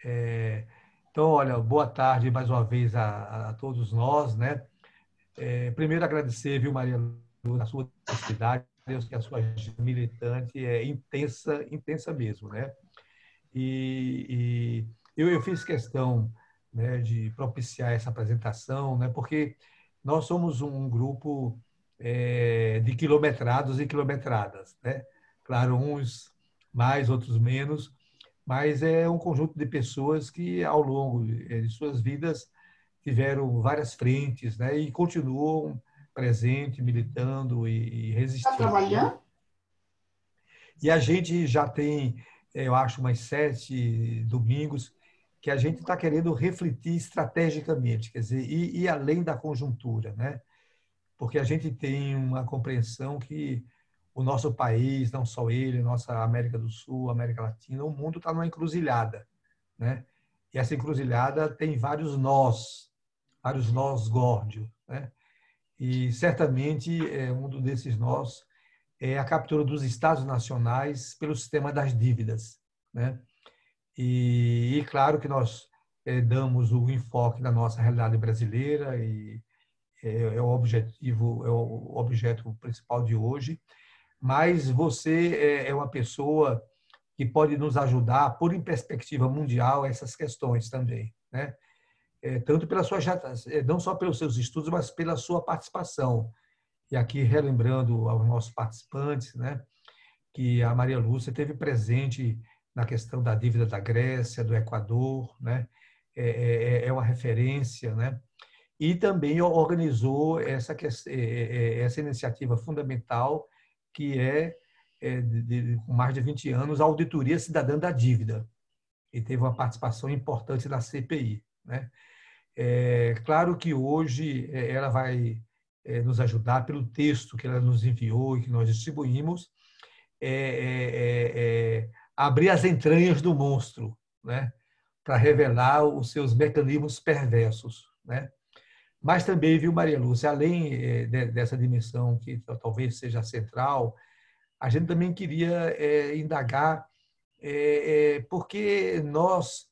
Então, olha, boa tarde mais uma vez a todos nós, né? Primeiro agradecer, viu, Maria Lu, a sua atividade, Deus que a sua agenda militante é intensa, intensa mesmo, né? E eu fiz questão, né, de propiciar essa apresentação, né? Porque nós somos um grupo de quilometrados e quilometradas, né? Claro, uns mais, outros menos, mas é um conjunto de pessoas que, ao longo de suas vidas, tiveram várias frentes, né? E continuam presente, militando e Está resistindo, né? trabalhando? E a gente já tem, eu acho, umas 7 domingos que a gente está querendo refletir estrategicamente, quer dizer, ir além da conjuntura, né? Porque a gente tem uma compreensão que o nosso país, não só ele, nossa América do Sul, América Latina, o mundo está numa encruzilhada, né? E essa encruzilhada tem vários nós górdios, né? E certamente um desses nós é a captura dos estados nacionais pelo sistema das dívidas, né? E claro que nós damos o enfoque da nossa realidade brasileira e é o objetivo, é o objeto principal de hoje, mas você é uma pessoa que pode nos ajudar a pôr em perspectiva mundial essas questões também, né? Tanto pela sua não só pelos seus estudos, mas pela sua participação. E aqui relembrando aos nossos participantes, né, que a Maria Lúcia teve presente na questão da dívida da Grécia, do Equador, né? É uma referência, né? E também organizou essa iniciativa fundamental que com mais de 20 anos, a Auditoria Cidadã da Dívida, e teve uma participação importante na CPI, né? Claro que hoje ela vai nos ajudar pelo texto que ela nos enviou e que nós distribuímos, é, abrir as entranhas do monstro, né? Para revelar os seus mecanismos perversos, né? Mas também, viu, Maria Lúcia, além dessa dimensão que talvez seja central, a gente também queria indagar porque nós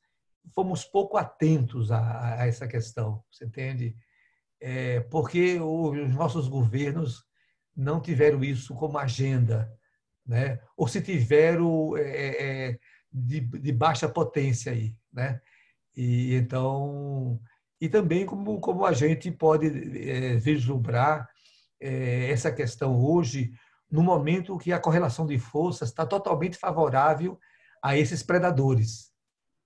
fomos pouco atentos a essa questão, você entende? Porque os nossos governos não tiveram isso como agenda, né? Ou se tiveram de baixa potência aí, né? E então e também como a gente pode vislumbrar essa questão hoje no momento que a correlação de forças está totalmente favorável a esses predadores,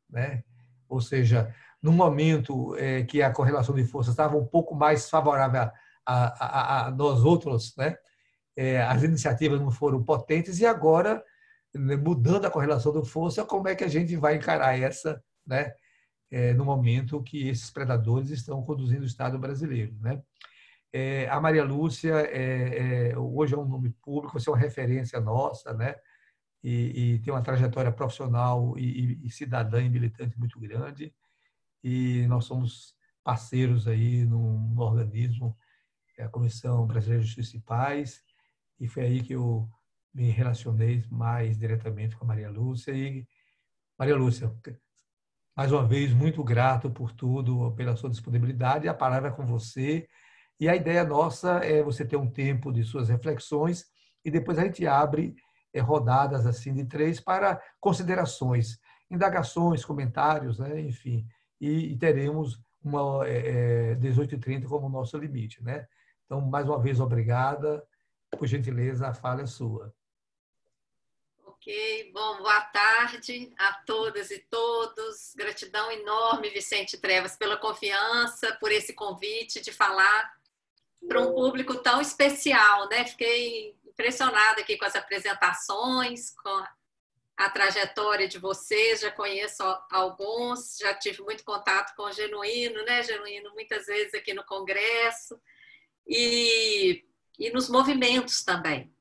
né? Ou seja, no momento que a correlação de forças estava um pouco mais favorável a nós outros, né? As iniciativas não foram potentes e agora, né, mudando a correlação de força, como é que a gente vai encarar essa, né? No momento que esses predadores estão conduzindo o Estado brasileiro, né? A Maria Lúcia hoje é um nome público, você é uma referência nossa, né? E tem uma trajetória profissional e cidadã e militante muito grande. E nós somos parceiros aí no organismo, a Comissão Brasileira de Justiça e Paz, e foi aí que eu me relacionei mais diretamente com a Maria Lúcia. E, Maria Lúcia, mais uma vez, muito grato por tudo, pela sua disponibilidade. A palavra é com você. E a ideia nossa é você ter um tempo de suas reflexões e depois a gente abre rodadas assim de 3 para considerações, indagações, comentários, né? Enfim. E teremos uma 18h30 como nosso limite, né? Então, mais uma vez, obrigada. Por gentileza, a fala é sua. Ok, bom, boa tarde a todas e todos. Gratidão enorme, Vicente Trevas, pela confiança, por esse convite de falar para um público tão especial, né? Fiquei impressionada aqui com as apresentações, com a trajetória de vocês, já conheço alguns, já tive muito contato com o Genuíno, né? Genuíno muitas vezes aqui no Congresso e nos movimentos também.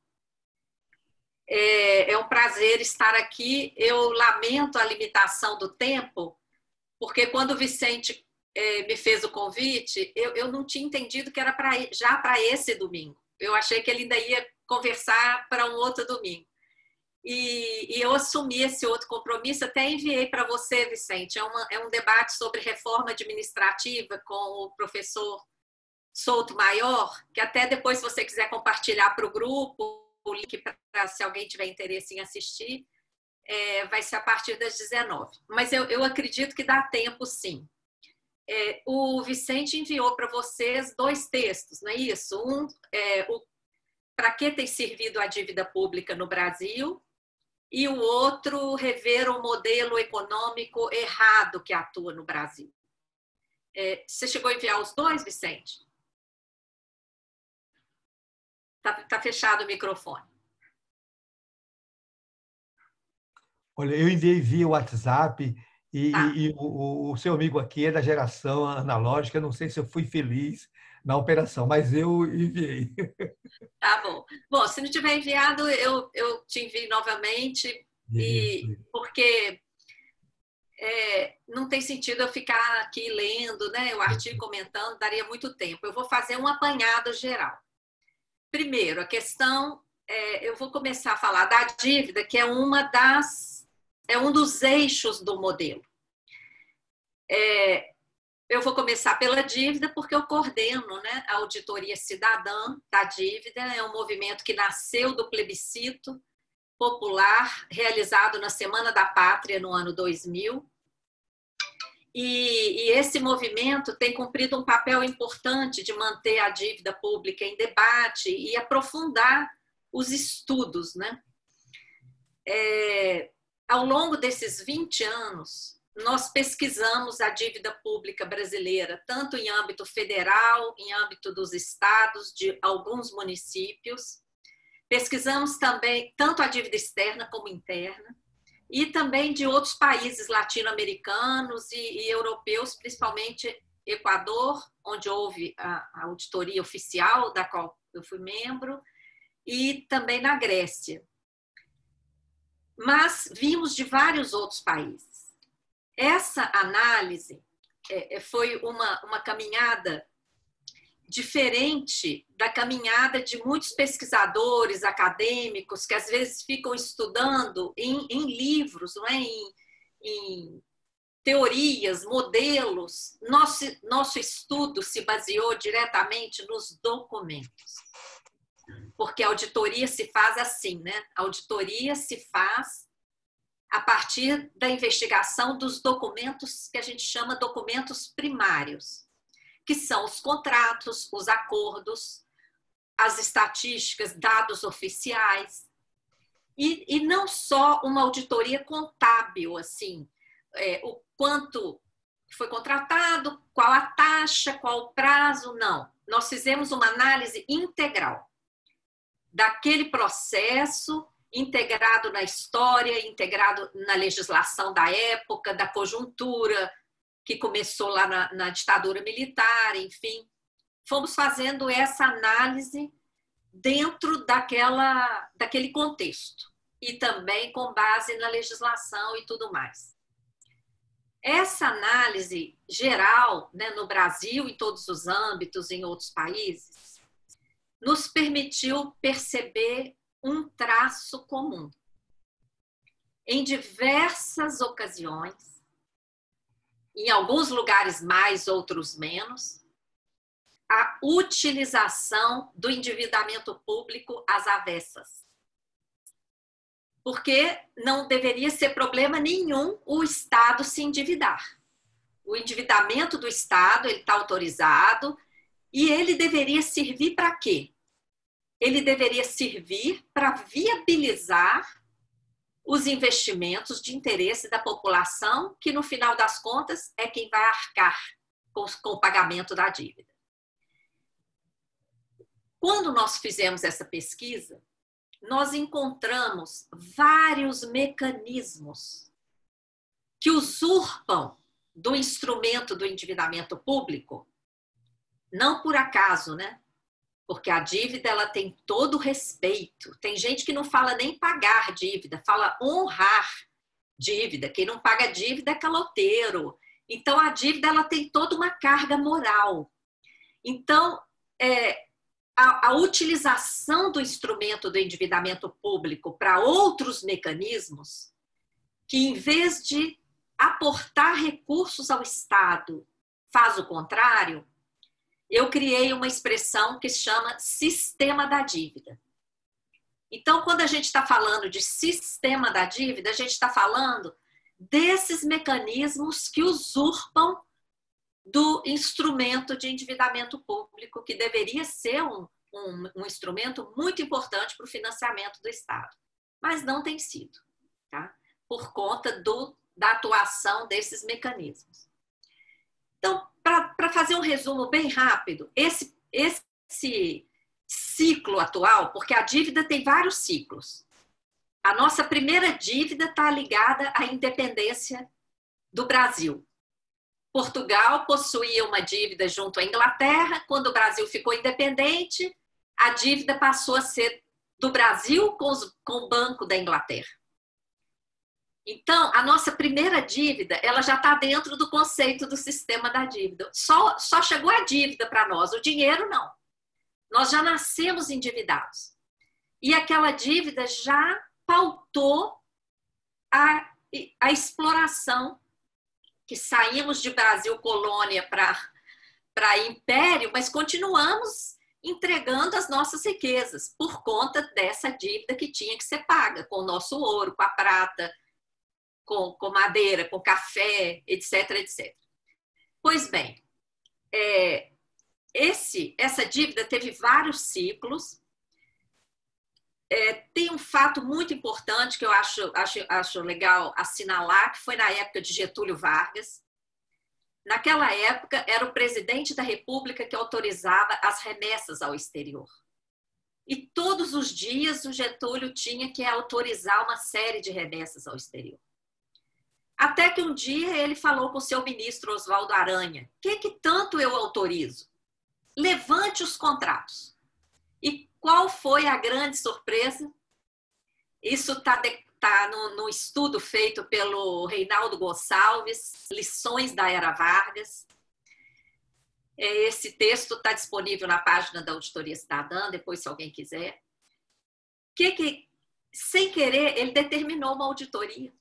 É um prazer estar aqui. Eu lamento a limitação do tempo, porque quando o Vicente me fez o convite, eu não tinha entendido que era já para esse domingo. Eu achei que ele ainda ia conversar para um outro domingo. E eu assumi esse outro compromisso, até enviei para você, Vicente. É um debate sobre reforma administrativa com o professor Souto Maior, que até depois, se você quiser compartilhar para o grupo, o link para se alguém tiver interesse em assistir, vai ser a partir das 19. Mas eu acredito que dá tempo, sim. O Vicente enviou para vocês 2 textos, não é isso? Um, para que tem servido a dívida pública no Brasil, e o outro, rever o modelo econômico errado que atua no Brasil. Você chegou a enviar os 2, Vicente? Tá fechado o microfone. Olha, eu enviei via WhatsApp Tá. e o seu amigo aqui é da geração analógica. Eu não sei se eu fui feliz na operação, mas eu enviei. Tá bom. Bom, se não tiver enviado, eu te envio novamente, Isso. porque não tem sentido eu ficar aqui lendo, né, o artigo comentando, daria muito tempo. Eu vou fazer um apanhado geral. Primeiro, a questão, eu vou começar a falar da dívida, que é um dos eixos do modelo. Eu vou começar pela dívida, porque eu coordeno, né, a auditoria cidadã da dívida. É um movimento que nasceu do plebiscito popular, realizado na Semana da Pátria, no ano 2000. E esse movimento tem cumprido um papel importante de manter a dívida pública em debate e aprofundar os estudos, né? Ao longo desses 20 anos, nós pesquisamos a dívida pública brasileira, tanto em âmbito federal, em âmbito dos estados, de alguns municípios. Pesquisamos também tanto a dívida externa como interna, e também de outros países latino-americanos e europeus, principalmente Equador, onde houve a auditoria oficial, da qual eu fui membro, e também na Grécia. Mas vimos de vários outros países. Essa análise foi uma caminhada diferente da caminhada de muitos pesquisadores acadêmicos que às vezes ficam estudando em livros, não é? em teorias, modelos. Nosso estudo se baseou diretamente nos documentos, porque a auditoria se faz assim, né? A auditoria se faz a partir da investigação dos documentos que a gente chama documentos primários, que são os contratos, os acordos, as estatísticas, dados oficiais. E não só uma auditoria contábil, assim, o quanto foi contratado, qual a taxa, qual o prazo, não. Nós fizemos uma análise integral daquele processo, integrado na história, integrado na legislação da época, da conjuntura, que começou lá na ditadura militar, enfim. Fomos fazendo essa análise dentro daquele contexto e também com base na legislação e tudo mais. Essa análise geral, né, no Brasil, em todos os âmbitos, em outros países, nos permitiu perceber um traço comum. Em diversas ocasiões, em alguns lugares mais, outros menos, a utilização do endividamento público às avessas. Porque não deveria ser problema nenhum o Estado se endividar. O endividamento do Estado, ele está autorizado, e ele deveria servir para quê? Ele deveria servir para viabilizar os investimentos de interesse da população, que no final das contas é quem vai arcar com o pagamento da dívida. Quando nós fizemos essa pesquisa, nós encontramos vários mecanismos que usurpam do instrumento do endividamento público, não por acaso, né? Porque a dívida, ela tem todo o respeito. Tem gente que não fala nem pagar dívida, fala honrar dívida. Quem não paga dívida é caloteiro. Então, a dívida, ela tem toda uma carga moral. Então, a utilização do instrumento do endividamento público para outros mecanismos, que em vez de aportar recursos ao Estado, faz o contrário, eu criei uma expressão que se chama sistema da dívida. Então, quando a gente está falando de sistema da dívida, a gente está falando desses mecanismos que usurpam do instrumento de endividamento público, que deveria ser um instrumento muito importante para o financiamento do Estado. Mas não tem sido, tá? Por conta da atuação desses mecanismos. Então, para fazer um resumo bem rápido, esse ciclo atual, porque a dívida tem vários ciclos. A nossa primeira dívida está ligada à independência do Brasil. Portugal possuía uma dívida junto à Inglaterra. Quando o Brasil ficou independente, a dívida passou a ser do Brasil com o Banco da Inglaterra. Então, a nossa primeira dívida, ela já está dentro do conceito do sistema da dívida. Só chegou a dívida para nós, o dinheiro não. Nós já nascemos endividados. E aquela dívida já pautou a exploração, que saímos de Brasil colônia para império, mas continuamos entregando as nossas riquezas por conta dessa dívida que tinha que ser paga com o nosso ouro, com a prata, com madeira, com café, etc, etc. Pois bem, essa dívida teve vários ciclos. Tem um fato muito importante que eu acho legal assinalar, que foi na época de Getúlio Vargas. Naquela época, era o presidente da República que autorizava as remessas ao exterior. E todos os dias o Getúlio tinha que autorizar uma série de remessas ao exterior. Até que um dia ele falou com o seu ministro Oswaldo Aranha: que tanto eu autorizo? Levante os contratos. E qual foi a grande surpresa? Isso está no estudo feito pelo Reinaldo Gonçalves, Lições da Era Vargas. Esse texto está disponível na página da Auditoria Cidadã, depois se alguém quiser. Sem querer, ele determinou uma auditoria.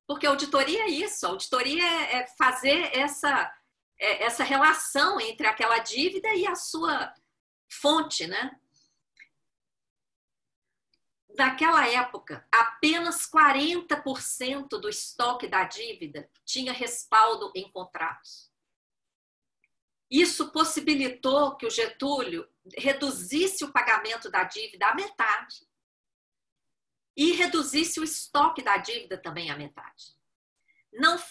Porque a auditoria é isso, a auditoria é fazer essa relação entre aquela dívida e a sua fonte, né? Naquela época, apenas 40% do estoque da dívida tinha respaldo em contratos. Isso possibilitou que o Getúlio reduzisse o pagamento da dívida à metade e reduzisse o estoque da dívida também à metade.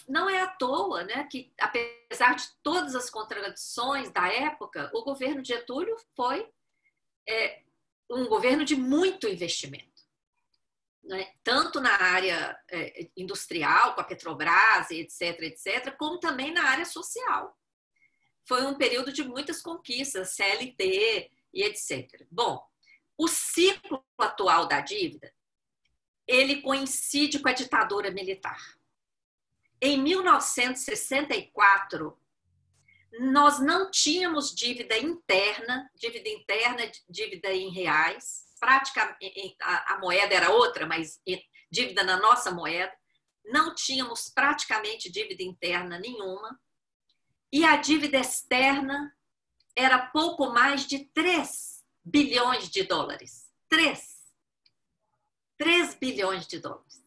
Não é à toa, né, que, apesar de todas as contradições da época, o governo de Getúlio foi um governo de muito investimento, né? Tanto na área industrial, com a Petrobras, etc., etc., como também na área social. Foi um período de muitas conquistas, CLT e etc. Bom, o ciclo atual da dívida, ele coincide com a ditadura militar. Em 1964, nós não tínhamos dívida interna, dívida em reais, praticamente a moeda era outra, mas dívida na nossa moeda, não tínhamos praticamente dívida interna nenhuma, e a dívida externa era pouco mais de 3 bilhões de dólares. 3 bilhões de dólares.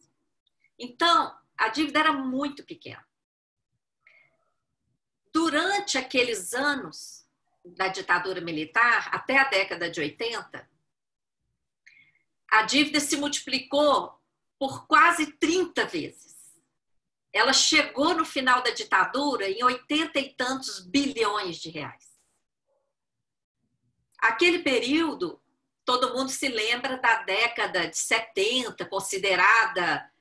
Então, a dívida era muito pequena. Durante aqueles anos da ditadura militar, até a década de 80, a dívida se multiplicou por quase 30 vezes. Ela chegou no final da ditadura em 80 e tantos bilhões de reais. Aquele período, todo mundo se lembra da década de 70, considerada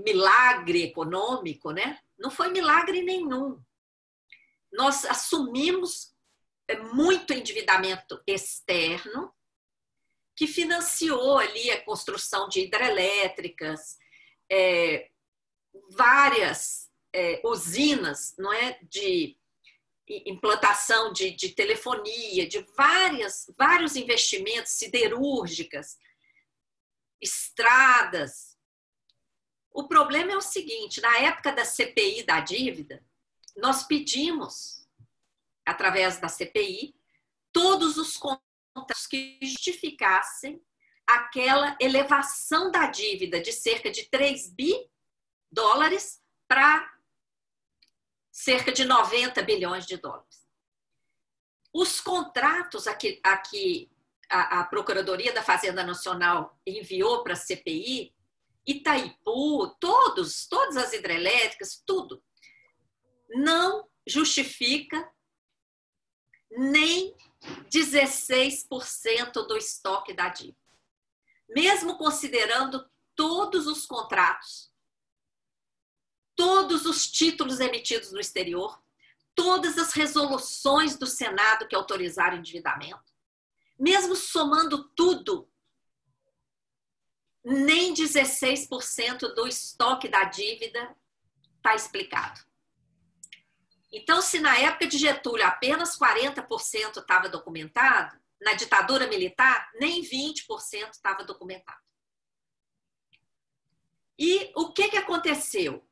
milagre econômico, né? Não foi milagre nenhum. Nós assumimos muito endividamento externo, que financiou ali a construção de hidrelétricas, várias usinas, não é, de implantação de telefonia, de vários investimentos siderúrgicas, estradas. O problema é o seguinte, na época da CPI da dívida, nós pedimos, através da CPI, todos os contratos que justificassem aquela elevação da dívida de cerca de 3 bi dólares para cerca de 90 bilhões de dólares. Os contratos a Procuradoria da Fazenda Nacional enviou para a CPI, Itaipu, todas as hidrelétricas, tudo, não justifica nem 16% do estoque da dívida. Mesmo considerando todos os contratos, todos os títulos emitidos no exterior, todas as resoluções do Senado que autorizaram o endividamento, mesmo somando tudo, nem 16% do estoque da dívida está explicado. Então, se na época de Getúlio apenas 40% estava documentado, na ditadura militar, nem 20% estava documentado. E o que aconteceu?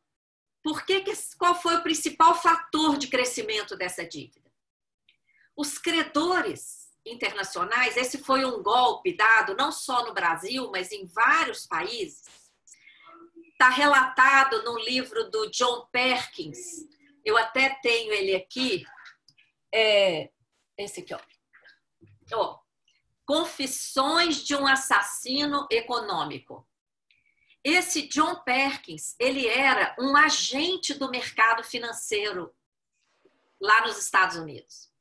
Qual foi o principal fator de crescimento dessa dívida? Os credores internacionais, esse foi um golpe dado não só no Brasil, mas em vários países. Está relatado no livro do John Perkins, eu até tenho ele aqui, esse aqui, ó. Confissões de um Assassino Econômico. Esse John Perkins, ele era um agente do mercado financeiro lá nos Estados Unidos.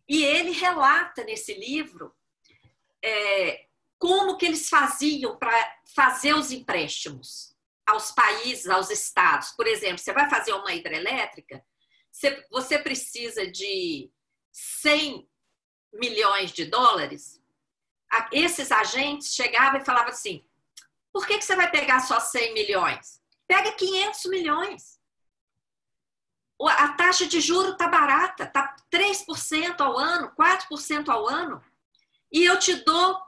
E ele relata nesse livro como que eles faziam para fazer os empréstimos aos países, aos estados. Por exemplo, você vai fazer uma hidrelétrica, você precisa de 100 milhões de dólares. Esses agentes chegavam e falavam assim, por que você vai pegar só 100 milhões? Pega 500 milhões. A taxa de juros está barata, está 3% ao ano, 4% ao ano. E eu te dou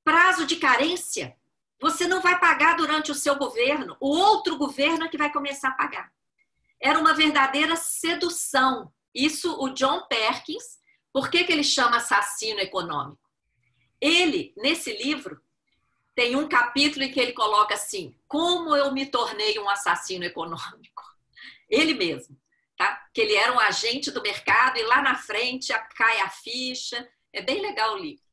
prazo de carência. Você não vai pagar durante o seu governo. O outro governo é que vai começar a pagar. Era uma verdadeira sedução. Isso o John Perkins, por que ele chama assassino econômico? Ele, nesse livro, tem um capítulo em que ele coloca assim, como eu me tornei um assassino econômico. Ele mesmo, tá? Que ele era um agente do mercado e lá na frente cai a ficha. É bem legal o livro.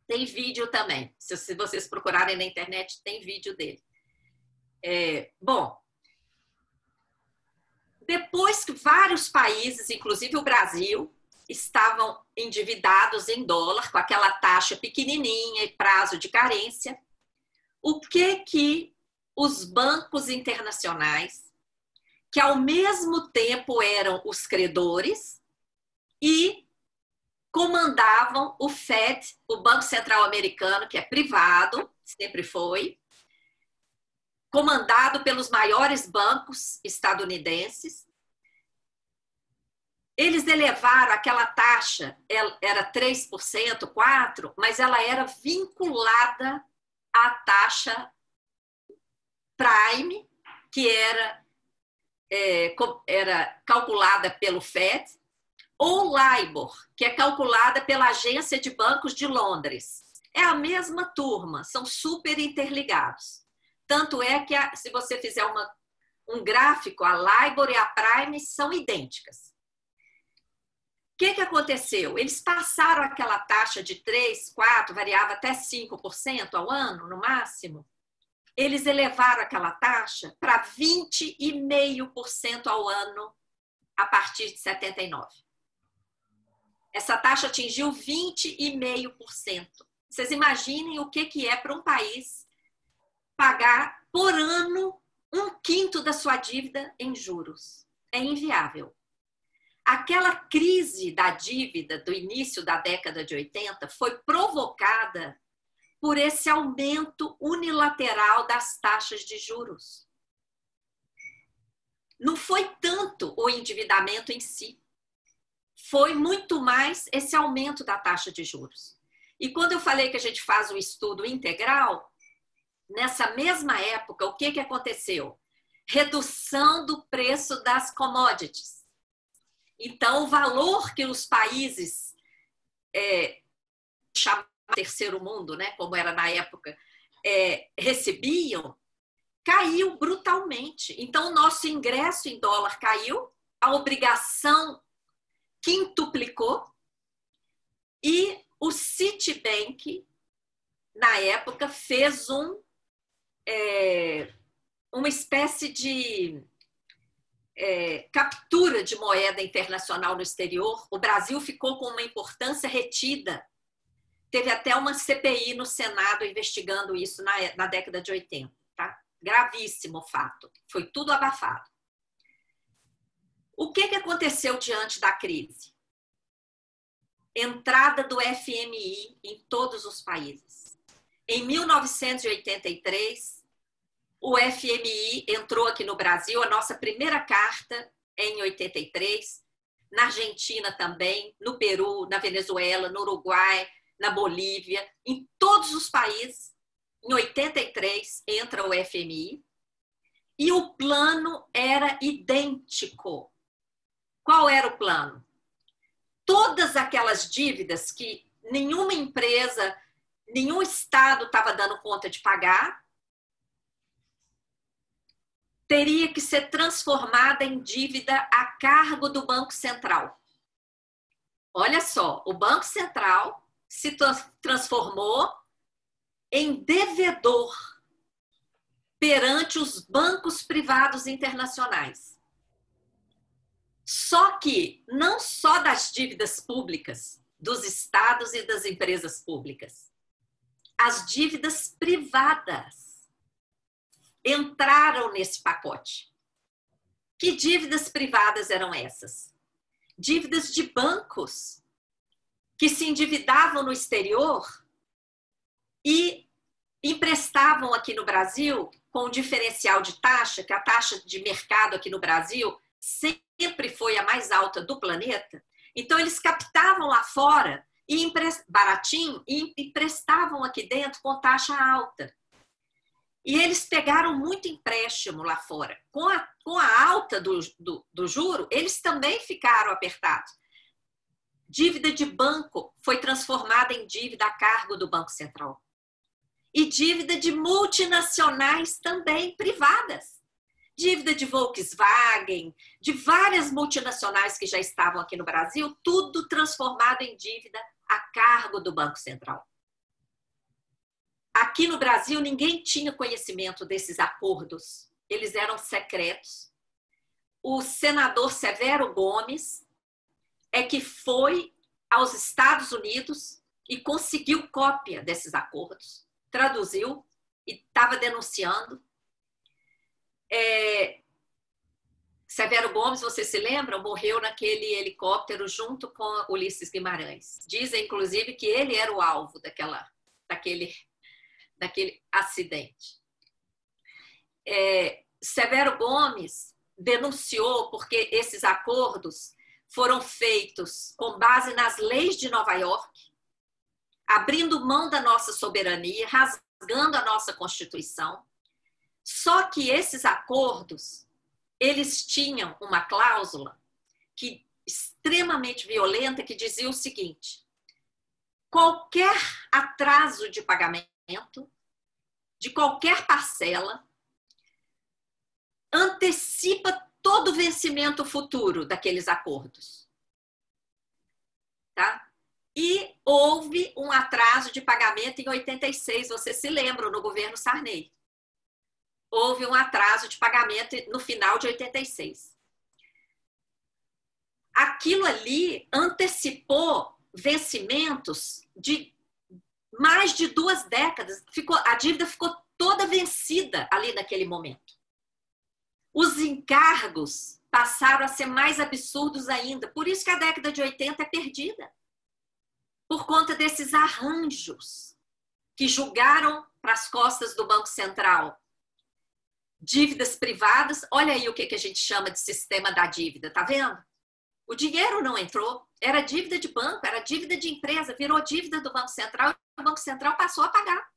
Tem vídeo também. Se vocês procurarem na internet, tem vídeo dele. Bom, depois que vários países, inclusive o Brasil, estavam endividados em dólar, com aquela taxa pequenininha e prazo de carência, o que os bancos internacionais, que ao mesmo tempo eram os credores e comandavam o Fed, o Banco Central Americano, que é privado, sempre foi, comandado pelos maiores bancos estadunidenses. Eles elevaram aquela taxa, era 3%, 4%, mas ela era vinculada à taxa Prime, que era calculada pelo Fed, ou LIBOR, que é calculada pela Agência de Bancos de Londres. É a mesma turma, são super interligados. Tanto é que, se você fizer um gráfico, a LIBOR e a Prime são idênticas. O que aconteceu? Eles passaram aquela taxa de 3%, 4%, variava até 5% ao ano, no máximo. Eles elevaram aquela taxa para 20,5% ao ano a partir de 79. Essa taxa atingiu 20,5%. Vocês imaginem o que é para um país pagar por ano 1/5 da sua dívida em juros. É inviável. Aquela crise da dívida do início da década de 80 foi provocada por esse aumento unilateral das taxas de juros. Não foi tanto o endividamento em si, foi muito mais esse aumento da taxa de juros. E quando eu falei que a gente faz um estudo integral, nessa mesma época, o que aconteceu? Redução do preço das commodities. Então, o valor que os países chamados terceiro mundo, né, como era na época, recebiam, caiu brutalmente. Então, o nosso ingresso em dólar caiu, a obrigação quintuplicou e o Citibank, na época, fez uma espécie de captura de moeda internacional no exterior. O Brasil ficou com uma importância retida. Teve até uma CPI no Senado investigando isso na década de 80. Tá? Gravíssimo o fato. Foi tudo abafado. O que aconteceu diante da crise? Entrada do FMI em todos os países. Em 1983, o FMI entrou aqui no Brasil, a nossa primeira carta é em 83, na Argentina também, no Peru, na Venezuela, no Uruguai, na Bolívia, em todos os países. Em 83 entra o FMI e o plano era idêntico. Qual era o plano? Todas aquelas dívidas que nenhuma empresa, nenhum estado estava dando conta de pagar, teria que ser transformada em dívida a cargo do Banco Central. Olha só, o Banco Central se transformou em devedor perante os bancos privados internacionais. Só que não só das dívidas públicas, dos estados e das empresas públicas. As dívidas privadas entraram nesse pacote. Que dívidas privadas eram essas? Dívidas de bancos que se endividavam no exterior e emprestavam aqui no Brasil com um diferencial de taxa, que a taxa de mercado aqui no Brasil sempre foi a mais alta do planeta. Então, eles captavam lá fora, baratinho, e emprestavam aqui dentro com taxa alta. E eles pegaram muito empréstimo lá fora. Com a alta do juro, eles também ficaram apertados. Dívida de banco foi transformada em dívida a cargo do Banco Central. E dívida de multinacionais também privadas. Dívida de Volkswagen, de várias multinacionais que já estavam aqui no Brasil, tudo transformado em dívida a cargo do Banco Central. Aqui no Brasil, ninguém tinha conhecimento desses acordos. Eles eram secretos. O senador Severo Gomes é que foi aos Estados Unidos e conseguiu cópia desses acordos. Traduziu e estava denunciando. Severo Gomes, você se lembra? Morreu naquele helicóptero junto com Ulisses Guimarães. Dizem, inclusive, que ele era o alvo daquele acidente. Severo Gomes denunciou porque esses acordos foram feitos com base nas leis de Nova York, abrindo mão da nossa soberania, rasgando a nossa Constituição. Só que esses acordos, eles tinham uma cláusula extremamente violenta que dizia o seguinte: qualquer atraso de pagamento, de qualquer parcela, antecipa todo o vencimento futuro daqueles acordos. Tá? E houve um atraso de pagamento em 86, você se lembra, no governo Sarney. Houve um atraso de pagamento no final de 86. Aquilo ali antecipou vencimentos de mais de 2 décadas. A dívida ficou toda vencida ali naquele momento. Os encargos passaram a ser mais absurdos ainda. Por isso que a década de 80 é perdida. Por conta desses arranjos que julgaram para as costas do Banco Central dívidas privadas. Olha aí o que a gente chama de sistema da dívida, tá vendo? O dinheiro não entrou, era dívida de banco, era dívida de empresa, virou dívida do Banco Central, e o Banco Central passou a pagar.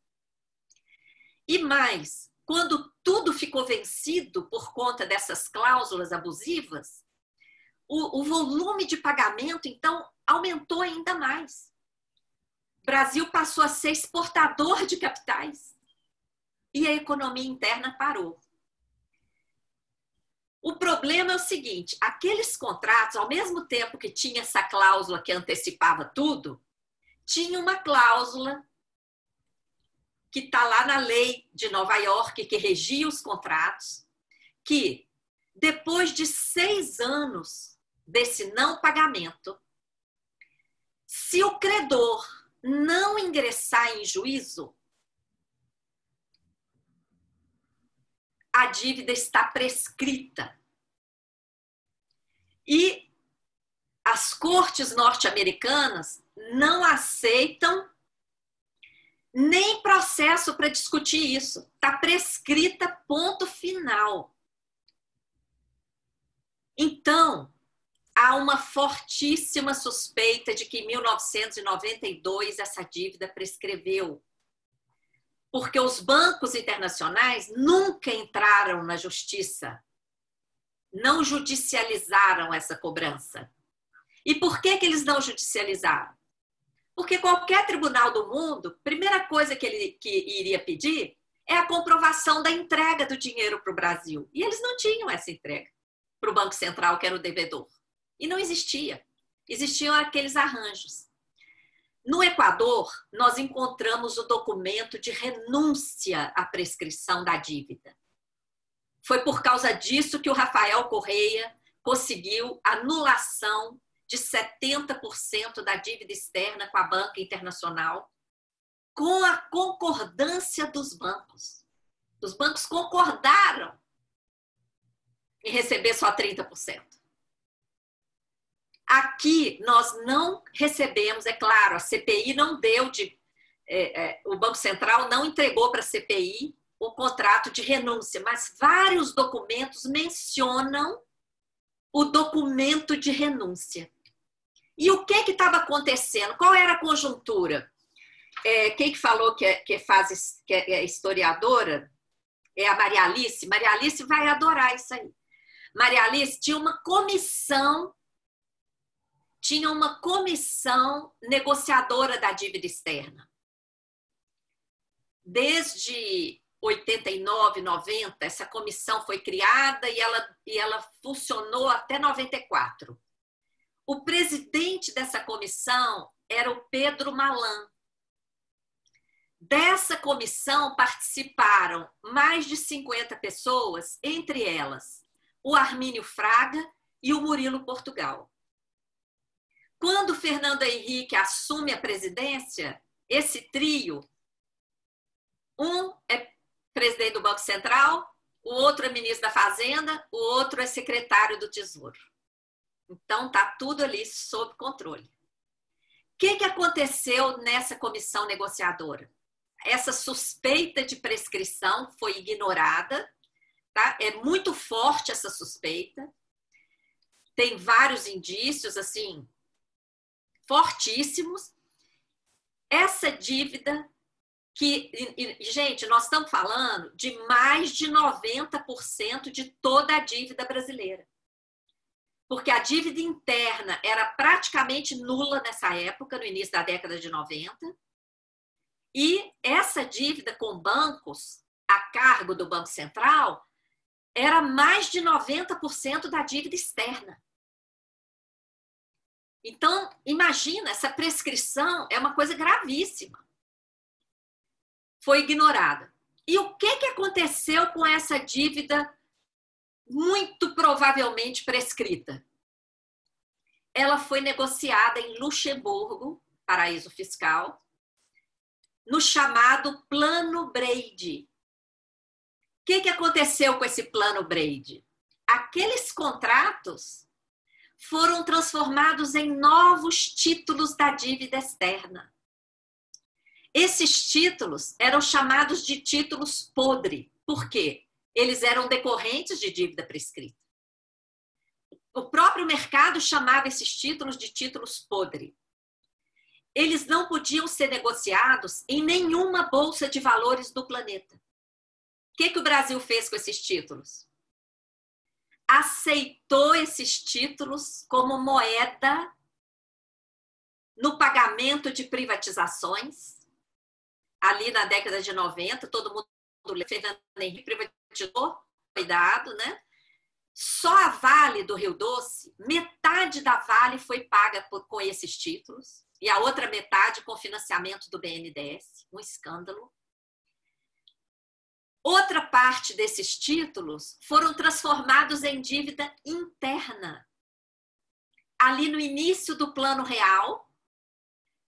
E mais, quando tudo ficou vencido por conta dessas cláusulas abusivas, o volume de pagamento, então, aumentou ainda mais. O Brasil passou a ser exportador de capitais e a economia interna parou. O problema é o seguinte, aqueles contratos, ao mesmo tempo que tinha essa cláusula que antecipava tudo, tinha uma cláusula que está lá na lei de Nova York, que regia os contratos, que depois de 6 anos desse não pagamento, se o credor não ingressar em juízo, a dívida está prescrita. E as cortes norte-americanas não aceitam nem processo para discutir isso. Está prescrita, ponto final. Então, há uma fortíssima suspeita de que em 1992 essa dívida prescreveu. Porque os bancos internacionais nunca entraram na justiça, não judicializaram essa cobrança. E por que eles não judicializaram? Porque qualquer tribunal do mundo, a primeira coisa que iria pedir é a comprovação da entrega do dinheiro para o Brasil. E eles não tinham essa entrega para o Banco Central, que era o devedor. E não existia. Existiam aqueles arranjos. No Equador, nós encontramos o documento de renúncia à prescrição da dívida. Foi por causa disso que o Rafael Correia conseguiu anulação de 70% da dívida externa com a banca internacional, com a concordância dos bancos. Os bancos concordaram em receber só 30%. Aqui nós não recebemos, é claro, a CPI não deu o Banco Central não entregou para a CPI o contrato de renúncia, mas vários documentos mencionam o documento de renúncia. E o que estava acontecendo? Qual era a conjuntura? Quem que falou que é historiadora é a Maria Alice. Maria Alice vai adorar isso aí. Maria Alice tinha uma comissão negociadora da dívida externa. Desde 89, 90, essa comissão foi criada e ela funcionou até 94. O presidente dessa comissão era o Pedro Malan. Dessa comissão participaram mais de 50 pessoas, entre elas o Armínio Fraga e o Murilo Portugal. Quando o Fernando Henrique assume a presidência, esse trio, um é presidente do Banco Central, o outro é ministro da Fazenda, o outro é secretário do Tesouro. Então, está tudo ali sob controle. O que aconteceu nessa comissão negociadora? Essa suspeita de prescrição foi ignorada, tá? É muito forte essa suspeita. Tem vários indícios, assim, fortíssimos. Essa dívida gente, nós estamos falando de mais de 90% de toda a dívida brasileira. Porque a dívida interna era praticamente nula nessa época, no início da década de 90. E essa dívida com bancos, a cargo do Banco Central, era mais de 90% da dívida externa. Então, imagina, essa prescrição é uma coisa gravíssima. Foi ignorada. E o que aconteceu com essa dívida muito provavelmente prescrita? Ela foi negociada em Luxemburgo, paraíso fiscal, no chamado Plano Brady. O que aconteceu com esse Plano Brady? Aqueles contratos foram transformados em novos títulos da dívida externa. Esses títulos eram chamados de títulos podre. Por quê? Eles eram decorrentes de dívida prescrita. O próprio próprio mercado chamava esses títulos de títulos podre. Eles não podiam ser negociados em nenhuma bolsa de valores do planeta. O que o Brasil fez com esses títulos? Aceitou esses títulos como moeda no pagamento de privatizações. Ali na década de 90, todo mundo, Fernando Henrique privatizou, cuidado, né? Só a Vale do Rio Doce, metade da Vale foi paga com esses títulos e a outra metade com financiamento do BNDES, um escândalo. Outra parte desses títulos foram transformados em dívida interna. Ali no início do Plano Real,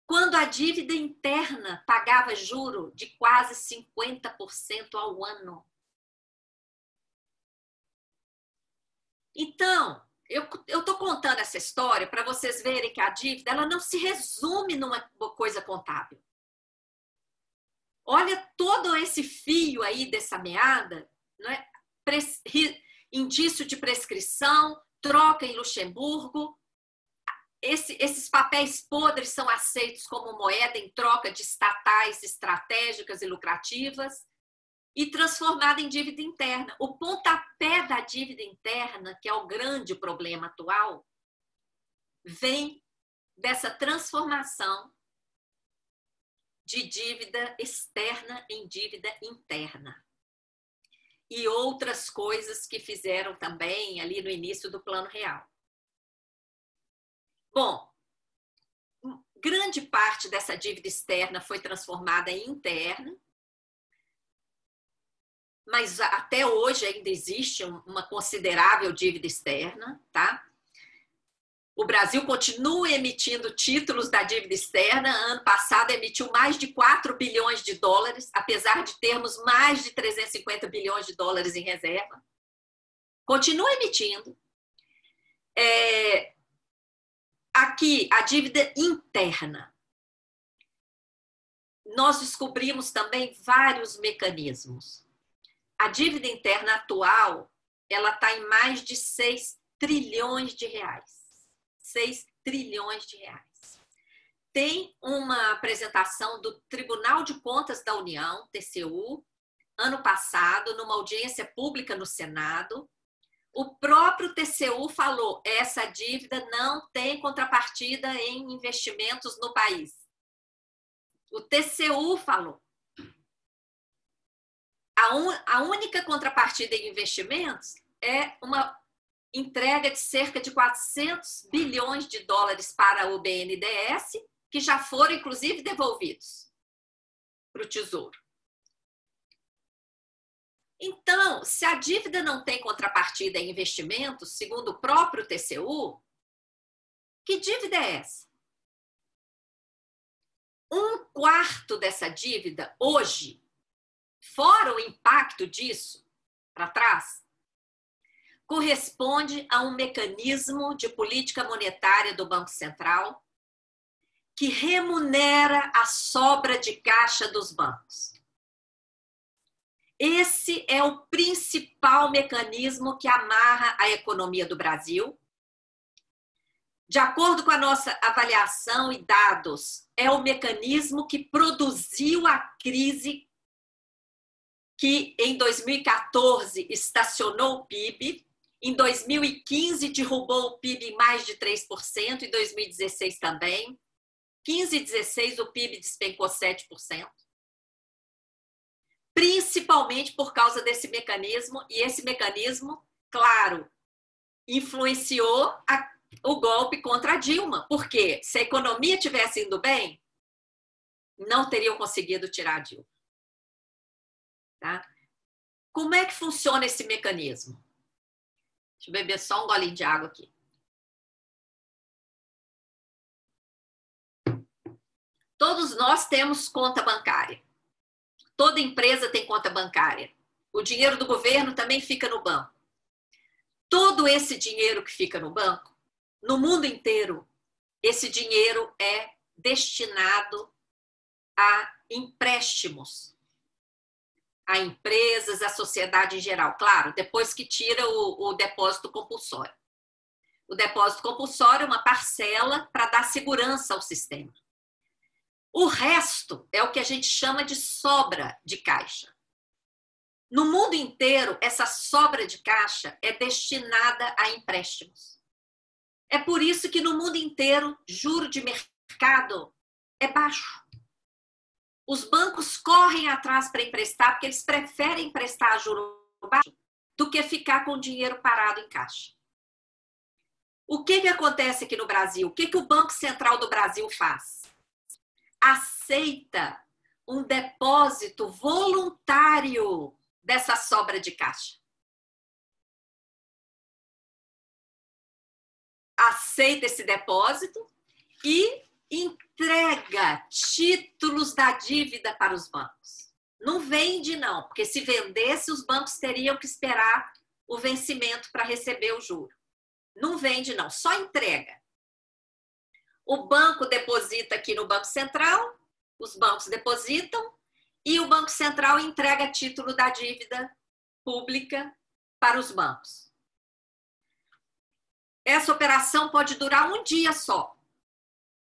quando a dívida interna pagava juro de quase 50% ao ano. Então, eu estou contando essa história para vocês verem que a dívida ela não se resume numa coisa contábil. Olha todo esse fio aí dessa meada, não é? Indício de prescrição, troca em Luxemburgo. Esses papéis podres são aceitos como moeda em troca de estatais estratégicas e lucrativas e transformada em dívida interna. O pontapé da dívida interna, que é o grande problema atual, vem dessa transformação de dívida externa em dívida interna. E outras coisas que fizeram também ali no início do Plano Real. Bom, grande parte dessa dívida externa foi transformada em interna, mas até hoje ainda existe uma considerável dívida externa, tá? O Brasil continua emitindo títulos da dívida externa. Ano passado emitiu mais de 4 bilhões de dólares, apesar de termos mais de 350 bilhões de dólares em reserva. Continua emitindo. Aqui, a dívida interna. Nós descobrimos também vários mecanismos. A dívida interna atual, ela está em mais de 6 trilhões de reais. 6 trilhões de reais. Tem uma apresentação do Tribunal de Contas da União, TCU, ano passado, numa audiência pública no Senado. O próprio TCU falou, essa dívida não tem contrapartida em investimentos no país. O TCU falou. A única contrapartida em investimentos é uma entrega de cerca de 400 bilhões de dólares para o BNDES, que já foram, inclusive, devolvidos para o Tesouro. Então, se a dívida não tem contrapartida em investimentos, segundo o próprio TCU, que dívida é essa? 1/4 dessa dívida, hoje, fora o impacto disso para trás, corresponde a um mecanismo de política monetária do Banco Central que remunera a sobra de caixa dos bancos. Esse é o principal mecanismo que amarra a economia do Brasil. De acordo com a nossa avaliação e dados, é o mecanismo que produziu a crise que em 2014 estacionou o PIB, em 2015 derrubou o PIB em mais de 3%, em 2016 também. 15 e 16 o PIB despencou 7%. Principalmente por causa desse mecanismo, e esse mecanismo, claro, influenciou o golpe contra a Dilma, porque se a economia tivesse indo bem, não teriam conseguido tirar a Dilma. Tá? Como é que funciona esse mecanismo? Deixa eu beber só um golinho de água aqui. Todos nós temos conta bancária. Toda empresa tem conta bancária. O dinheiro do governo também fica no banco. Todo esse dinheiro que fica no banco, no mundo inteiro, esse dinheiro é destinado a empréstimos, a empresas, à sociedade em geral. Claro, depois que tira o depósito compulsório. O depósito compulsório é uma parcela para dar segurança ao sistema. O resto é o que a gente chama de sobra de caixa. No mundo inteiro, essa sobra de caixa é destinada a empréstimos. É por isso que no mundo inteiro, juro de mercado é baixo. Os bancos correm atrás para emprestar, porque eles preferem emprestar a juro baixo do que ficar com o dinheiro parado em caixa. O que acontece aqui no Brasil? O que o Banco Central do Brasil faz? Aceita um depósito voluntário dessa sobra de caixa. Aceita esse depósito e entrega títulos da dívida para os bancos. Não vende, não, porque se vendesse, os bancos teriam que esperar o vencimento para receber o juro. Não vende, não, só entrega. O banco deposita aqui no Banco Central, os bancos depositam e o Banco Central entrega título da dívida pública para os bancos. Essa operação pode durar um dia só,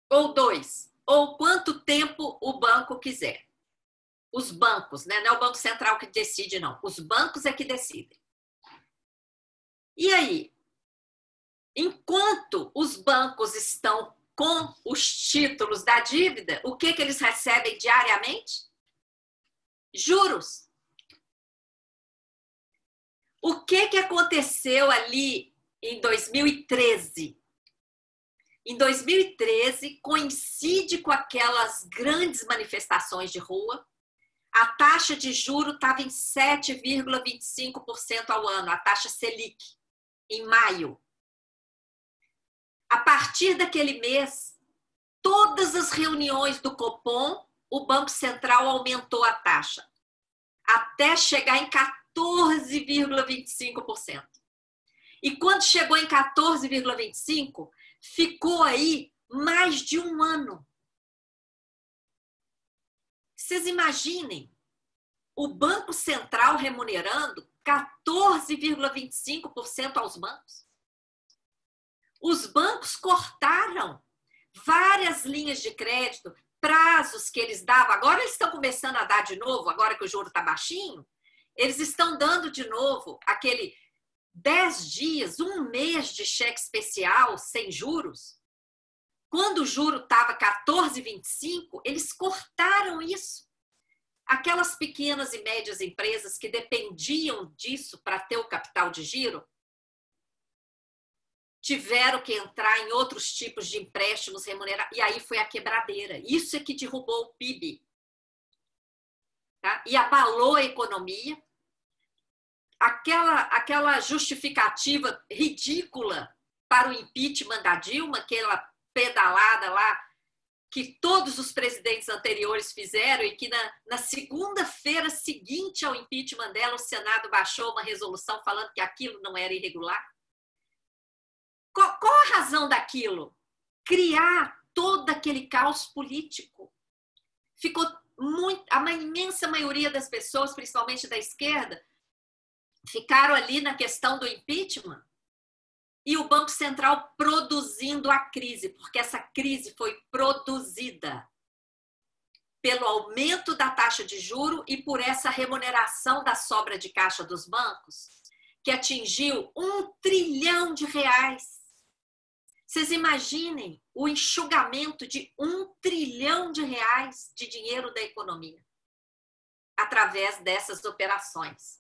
ou 2, ou quanto tempo o banco quiser. Os bancos, né? Não é o Banco Central que decide, não. Os bancos é que decidem. E aí, enquanto os bancos estão com os títulos da dívida, o que eles recebem diariamente? Juros. O que aconteceu ali em 2013? Em 2013, coincide com aquelas grandes manifestações de rua. A taxa de juros estava em 7,25% ao ano, a taxa Selic, em maio. A partir daquele mês, todas as reuniões do Copom, o Banco Central aumentou a taxa, até chegar em 14,25%. E quando chegou em 14,25%, ficou aí mais de um ano. Vocês imaginem o Banco Central remunerando 14,25% aos bancos? Os bancos cortaram várias linhas de crédito, prazos que eles davam. Agora eles estão começando a dar de novo, agora que o juro está baixinho, eles estão dando de novo aquele 10 dias, um mês de cheque especial sem juros. Quando o juro estava 14,25, eles cortaram isso. Aquelas pequenas e médias empresas que dependiam disso para ter o capital de giro, tiveram que entrar em outros tipos de empréstimos remunerados. E aí foi a quebradeira. Isso é que derrubou o PIB. Tá? E abalou a economia. Aquela justificativa ridícula para o impeachment da Dilma, aquela pedalada lá que todos os presidentes anteriores fizeram e que na segunda-feira seguinte ao impeachment dela, o Senado baixou uma resolução falando que aquilo não era irregular. Qual a razão daquilo? Criar todo aquele caos político. Ficou a imensa maioria das pessoas, principalmente da esquerda, ficaram ali na questão do impeachment e o Banco Central produzindo a crise, porque essa crise foi produzida pelo aumento da taxa de juro e por essa remuneração da sobra de caixa dos bancos, que atingiu R$1 trilhão. Vocês imaginem o enxugamento de R$1 trilhão de dinheiro da economia através dessas operações.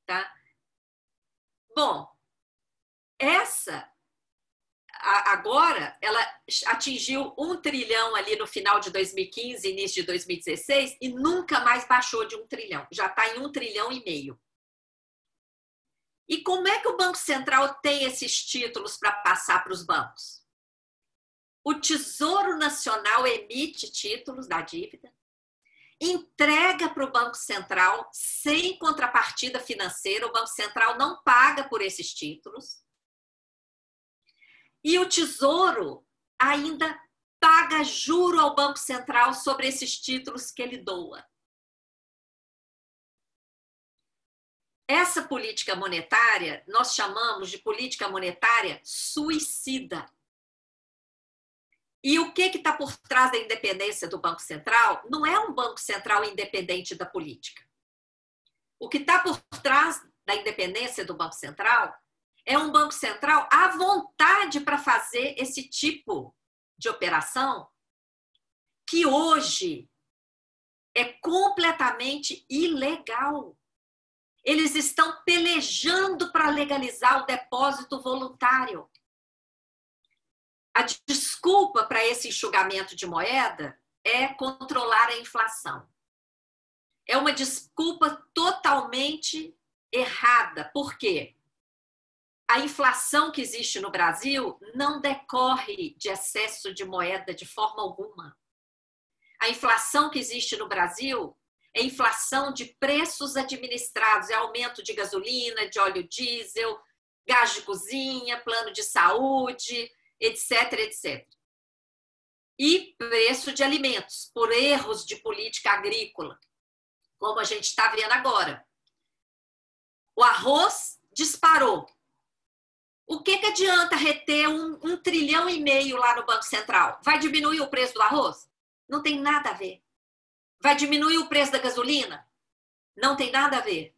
Tá? Bom, agora ela atingiu R$1 trilhão ali no final de 2015, início de 2016 e nunca mais baixou de R$1 trilhão. Já está em R$1,5 trilhão. E como é que o Banco Central tem esses títulos para passar para os bancos? O Tesouro Nacional emite títulos da dívida, entrega para o Banco Central sem contrapartida financeira, o Banco Central não paga por esses títulos. E o Tesouro ainda paga juro ao Banco Central sobre esses títulos que ele doa. Essa política monetária, nós chamamos de política monetária suicida. E o que está por trás da independência do Banco Central não é um Banco Central independente da política. O que está por trás da independência do Banco Central é um Banco Central à vontade para fazer esse tipo de operação que hoje é completamente ilegal. Eles estão pelejando para legalizar o depósito voluntário. A desculpa para esse enxugamento de moeda é controlar a inflação. É uma desculpa totalmente errada. Por quê? A inflação que existe no Brasil não decorre de excesso de moeda de forma alguma. A inflação que existe no Brasil é inflação de preços administrados, é aumento de gasolina, de óleo diesel, gás de cozinha, plano de saúde, etc, etc. E preço de alimentos, por erros de política agrícola, como a gente está vendo agora. O arroz disparou. O que adianta reter 1,5 trilhão lá no Banco Central? Vai diminuir o preço do arroz? Não tem nada a ver. Vai diminuir o preço da gasolina? Não tem nada a ver.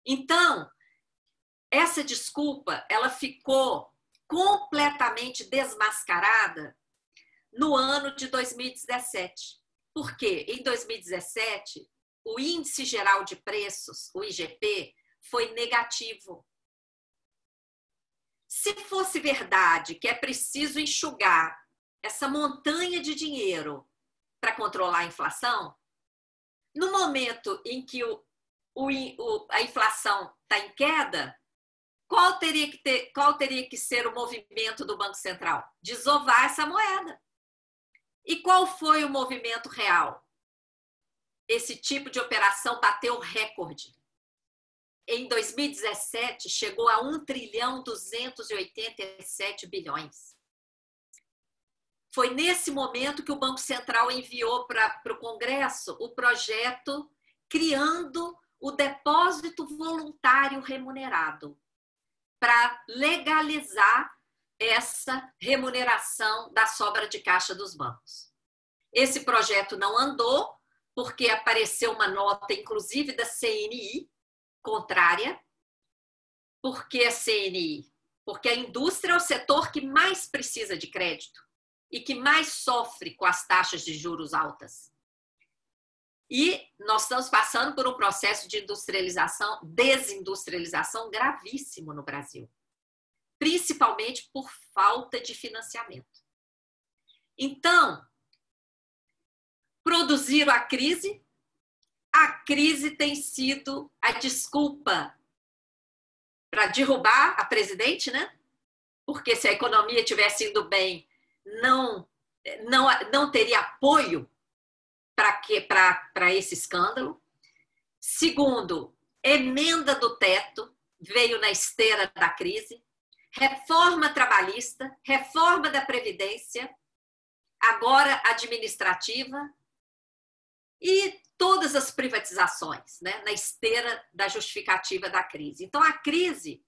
Então, essa desculpa, ela ficou completamente desmascarada no ano de 2017. Por quê? Em 2017, o Índice Geral de Preços, o IGP, foi negativo. Se fosse verdade que é preciso enxugar essa montanha de dinheiro para controlar a inflação, no momento em que a inflação está em queda, qual teria que ser o movimento do Banco Central? Desovar essa moeda. E qual foi o movimento real? Esse tipo de operação bateu recorde. Em 2017, chegou a 1,287 trilhões. Foi nesse momento que o Banco Central enviou para o Congresso o projeto criando o depósito voluntário remunerado, para legalizar essa remuneração da sobra de caixa dos bancos. Esse projeto não andou, porque apareceu uma nota, inclusive da CNI, contrária. Por que a CNI? Porque a indústria é o setor que mais precisa de crédito e que mais sofre com as taxas de juros altas. E nós estamos passando por um processo de desindustrialização gravíssimo no Brasil, principalmente por falta de financiamento. Então, produziram a crise tem sido a desculpa para derrubar a presidente, né? Porque se a economia tivesse indo bem, não teria apoio para esse escândalo. Segundo, emenda do teto veio na esteira da crise, reforma trabalhista, reforma da Previdência, agora administrativa e todas as privatizações, né, na esteira da justificativa da crise. Então, a crise,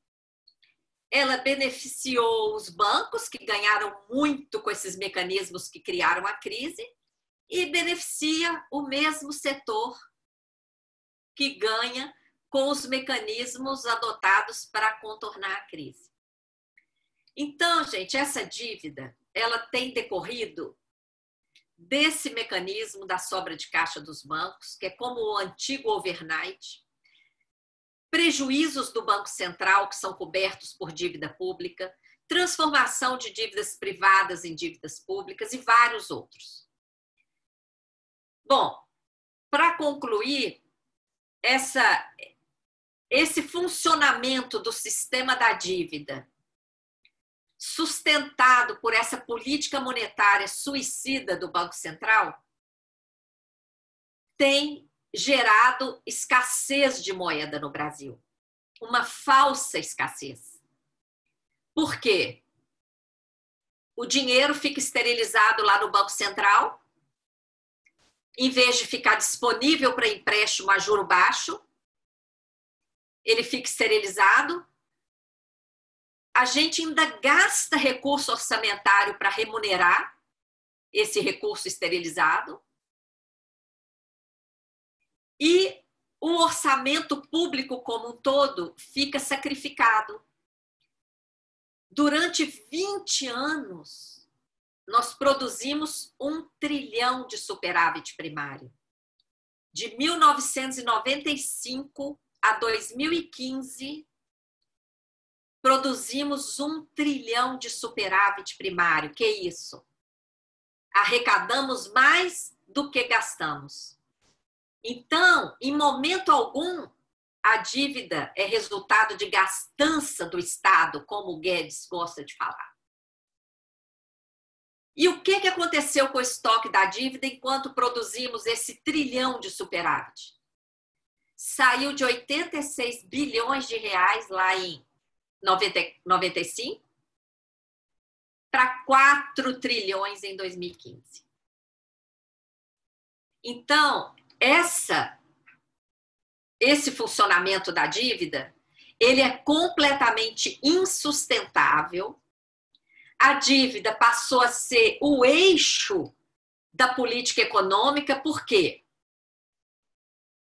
ela beneficiou os bancos, que ganharam muito com esses mecanismos que criaram a crise, e beneficia o mesmo setor que ganha com os mecanismos adotados para contornar a crise. Então, gente, essa dívida, ela tem decorrido desse mecanismo da sobra de caixa dos bancos, que é como o antigo overnight, prejuízos do Banco Central, que são cobertos por dívida pública, transformação de dívidas privadas em dívidas públicas e vários outros. Bom, para concluir, esse funcionamento do sistema da dívida, sustentado por essa política monetária suicida do Banco Central, tem gerado escassez de moeda no Brasil. Uma falsa escassez. Por quê? O dinheiro fica esterilizado lá no Banco Central, em vez de ficar disponível para empréstimo a juro baixo, ele fica esterilizado. A gente ainda gasta recurso orçamentário para remunerar esse recurso esterilizado. E o orçamento público como um todo fica sacrificado. Durante 20 anos, nós produzimos 1 trilhão de superávit primário. De 1995 a 2015, produzimos 1 trilhão de superávit primário. Que isso? Arrecadamos mais do que gastamos. Então, em momento algum, a dívida é resultado de gastança do Estado, como o Guedes gosta de falar. E o que aconteceu com o estoque da dívida enquanto produzimos esse trilhão de superávit? Saiu de 86 bilhões de reais lá em 95 para 4 trilhões em 2015. Então, esse funcionamento da dívida, ele é completamente insustentável. A dívida passou a ser o eixo da política econômica, por quê?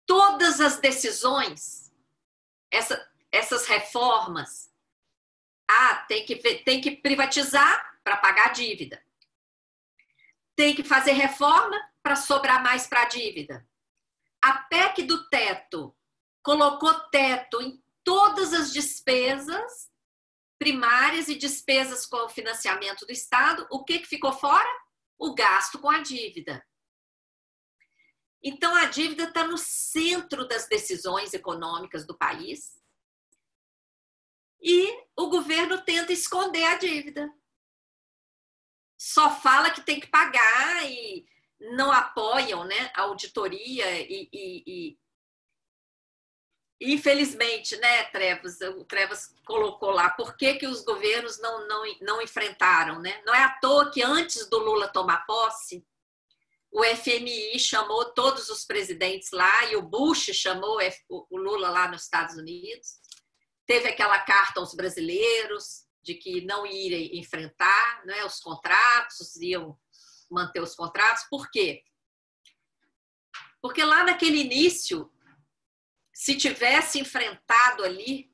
Todas as decisões, essas reformas, tem que privatizar para pagar a dívida. Tem que fazer reforma para sobrar mais para a dívida. A PEC do teto colocou teto em todas as despesas primárias e despesas com o financiamento do Estado. O que ficou fora? O gasto com a dívida. Então, a dívida está no centro das decisões econômicas do país e o governo tenta esconder a dívida. Só fala que tem que pagar e não apoiam, né, a auditoria e infelizmente, né, o Trevas colocou lá, por que os governos não enfrentaram, né? Não é à toa que antes do Lula tomar posse, o FMI chamou todos os presidentes lá e o Bush chamou o Lula lá nos Estados Unidos. Teve aquela carta aos brasileiros de que não irem enfrentar, né, os contratos, iam manter os contratos. Por quê? Porque lá naquele início, se tivesse enfrentado ali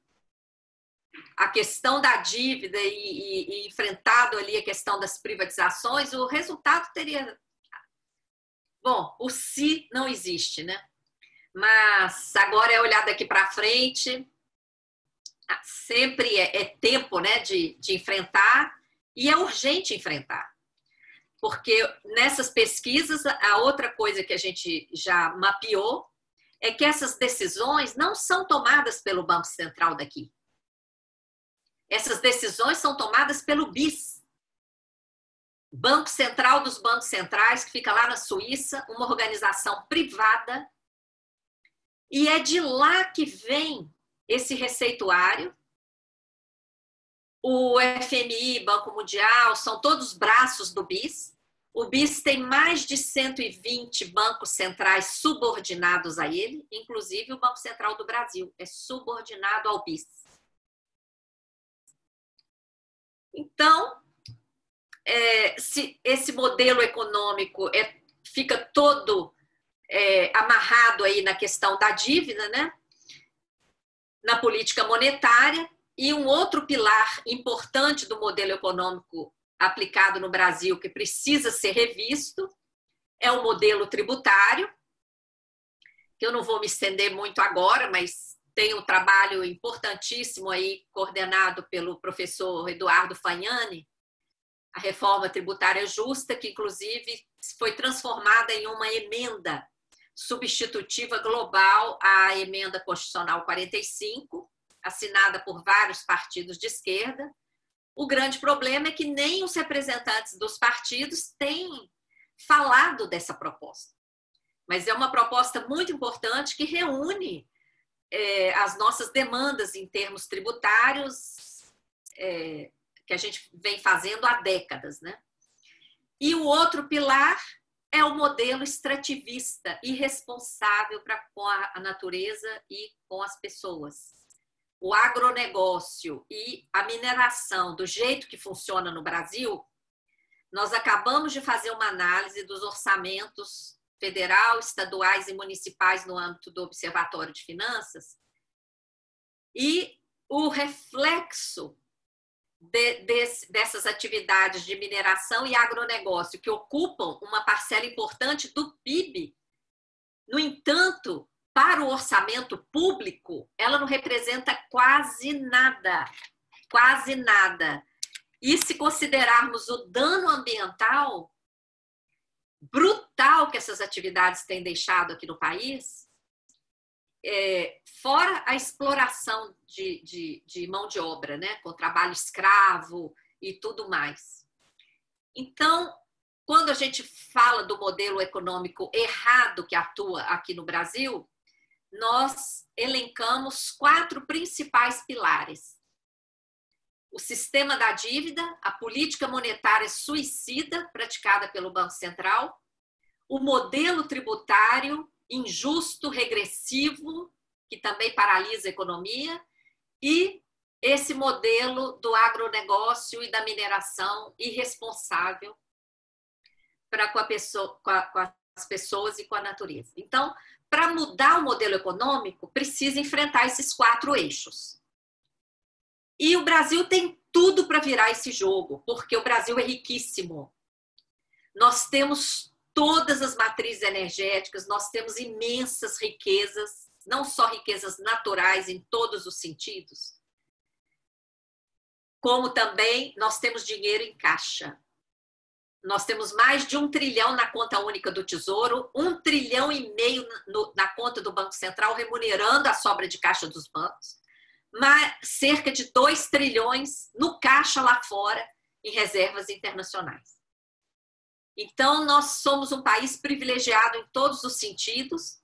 a questão da dívida e enfrentado ali a questão das privatizações, o resultado teria... Bom, o se não existe, né? Mas agora é olhar daqui para frente, sempre é tempo, né, de enfrentar, e é urgente enfrentar. Porque nessas pesquisas, a outra coisa que a gente já mapeou é que essas decisões não são tomadas pelo Banco Central daqui. Essas decisões são tomadas pelo BIS, Banco Central dos Bancos Centrais, que fica lá na Suíça, uma organização privada, e é de lá que vem esse receituário. O FMI, Banco Mundial, são todos braços do BIS. O BIS tem mais de 120 bancos centrais subordinados a ele, inclusive o Banco Central do Brasil é subordinado ao BIS. Então, se esse modelo econômico fica todo amarrado aí na questão da dívida, né? Na política monetária, e um outro pilar importante do modelo econômico aplicado no Brasil, que precisa ser revisto, é o modelo tributário, que eu não vou me estender muito agora, mas tem um trabalho importantíssimo aí, coordenado pelo professor Eduardo Fagnani, a reforma tributária justa, que inclusive foi transformada em uma emenda substitutiva global à emenda constitucional 45, assinada por vários partidos de esquerda. O grande problema é que nem os representantes dos partidos têm falado dessa proposta. Mas é uma proposta muito importante que reúne as nossas demandas em termos tributários que a gente vem fazendo há décadas, né? E o outro pilar é o modelo extrativista, irresponsável com a natureza e com as pessoas. o agronegócio e a mineração do jeito que funciona no Brasil, nós acabamos de fazer uma análise dos orçamentos federal, estaduais e municipais no âmbito do Observatório de Finanças, e o reflexo dessas atividades de mineração e agronegócio, que ocupam uma parcela importante do PIB, no entanto, para o orçamento público, ela não representa quase nada, quase nada. E se considerarmos o dano ambiental brutal que essas atividades têm deixado aqui no país, fora a exploração de mão de obra, né, com trabalho escravo e tudo mais. Então, quando a gente fala do modelo econômico errado que atua aqui no Brasil, nós elencamos 4 principais pilares. O sistema da dívida, a política monetária suicida praticada pelo Banco Central, o modelo tributário injusto, regressivo, que também paralisa a economia, e esse modelo do agronegócio e da mineração irresponsável para com as pessoas e com a natureza. Então, para mudar o modelo econômico, precisa enfrentar esses 4 eixos. E o Brasil tem tudo para virar esse jogo, porque o Brasil é riquíssimo. Nós temos todas as matrizes energéticas, nós temos imensas riquezas, não só riquezas naturais em todos os sentidos, como também nós temos dinheiro em caixa. Nós temos mais de 1 trilhão na conta única do Tesouro, 1,5 trilhão na conta do Banco Central, remunerando a sobra de caixa dos bancos, mas cerca de 2 trilhões no caixa lá fora, em reservas internacionais. Então, nós somos um país privilegiado em todos os sentidos.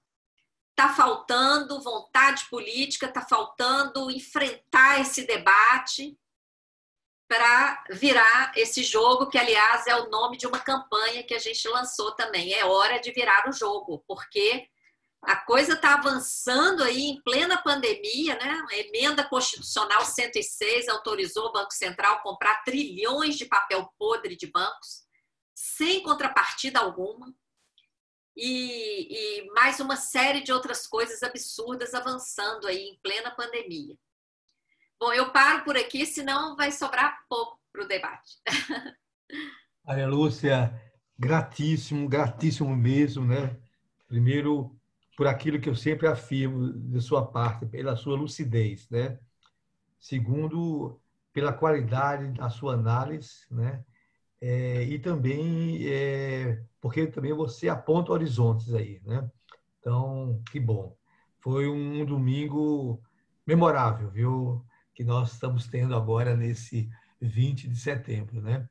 Está faltando vontade política, está faltando enfrentar esse debate para virar esse jogo, que, aliás, é o nome de uma campanha que a gente lançou também. É hora de virar o jogo, porque a coisa está avançando aí em plena pandemia, né? A emenda constitucional 106 autorizou o Banco Central a comprar trilhões de papel podre de bancos, sem contrapartida alguma, e mais uma série de outras coisas absurdas avançando aí em plena pandemia. Bom, eu paro por aqui, senão vai sobrar pouco para o debate. Maria Lúcia, gratíssimo, gratíssimo mesmo, né? Primeiro, por aquilo que eu sempre afirmo de sua parte, pela sua lucidez, né? Segundo, pela qualidade da sua análise, né? E também porque também você aponta horizontes aí, né? Então, que bom. Foi um domingo memorável, viu? Que nós estamos tendo agora nesse 20 de setembro, né?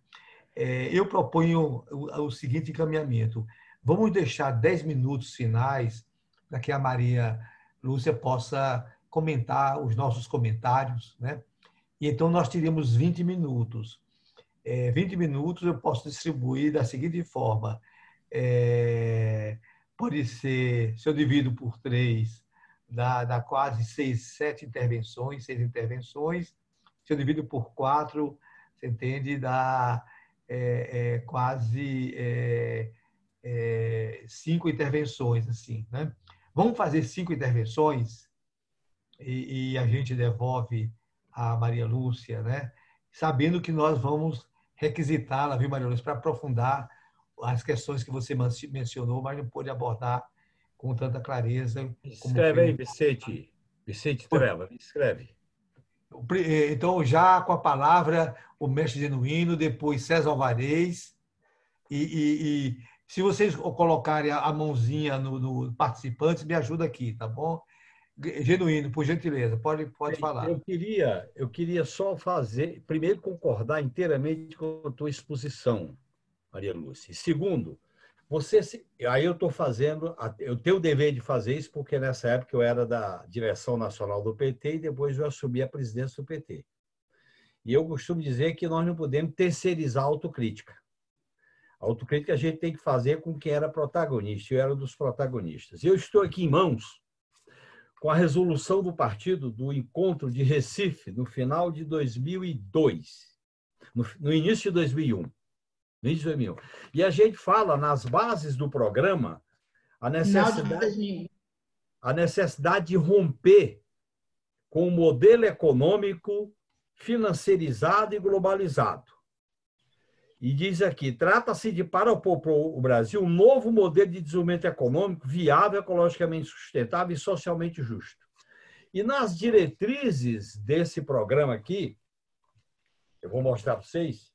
Eu proponho o seguinte encaminhamento. Vamos deixar 10 minutos finais para que a Maria Lúcia possa comentar os nossos comentários, né? E então nós teríamos 20 minutos. 20 minutos eu posso distribuir da seguinte forma. Pode ser, se eu divido por 3, dá quase 6 intervenções. Se eu divido por 4, você entende, dá quase 5 intervenções, assim, né? Vamos fazer 5 intervenções e a gente devolve a Maria Lúcia, né? Sabendo que nós vamos requisitá-la, viu, Maria Lúcia, para aprofundar as questões que você mencionou, mas não pôde abordar com tanta clareza. Escreve aí, Vicente. Vicente Treva, escreve. Então, já com a palavra, o mestre Genuíno, depois César Alvarez. E se vocês colocarem a mãozinha no participantes, me ajuda aqui, tá bom? Genuíno, por gentileza, pode falar. Eu queria só fazer, primeiro, concordar inteiramente com a tua exposição, Maria Lúcia. Segundo, aí eu estou fazendo, eu tenho o dever de fazer isso, porque nessa época eu era da direção nacional do PT e depois eu assumi a presidência do PT. E eu costumo dizer que nós não podemos terceirizar a autocrítica. A autocrítica a gente tem que fazer com quem era protagonista. Eu era um dos protagonistas. Eu estou aqui em mãos com a resolução do partido do encontro de Recife no final de 2002, no início de 2001. No início de 2001. E a gente fala nas bases do programa a necessidade de romper com o modelo econômico financeirizado e globalizado. E diz aqui, trata-se de, para o Brasil, um novo modelo de desenvolvimento econômico viável, ecologicamente sustentável e socialmente justo. E nas diretrizes desse programa aqui, eu vou mostrar para vocês,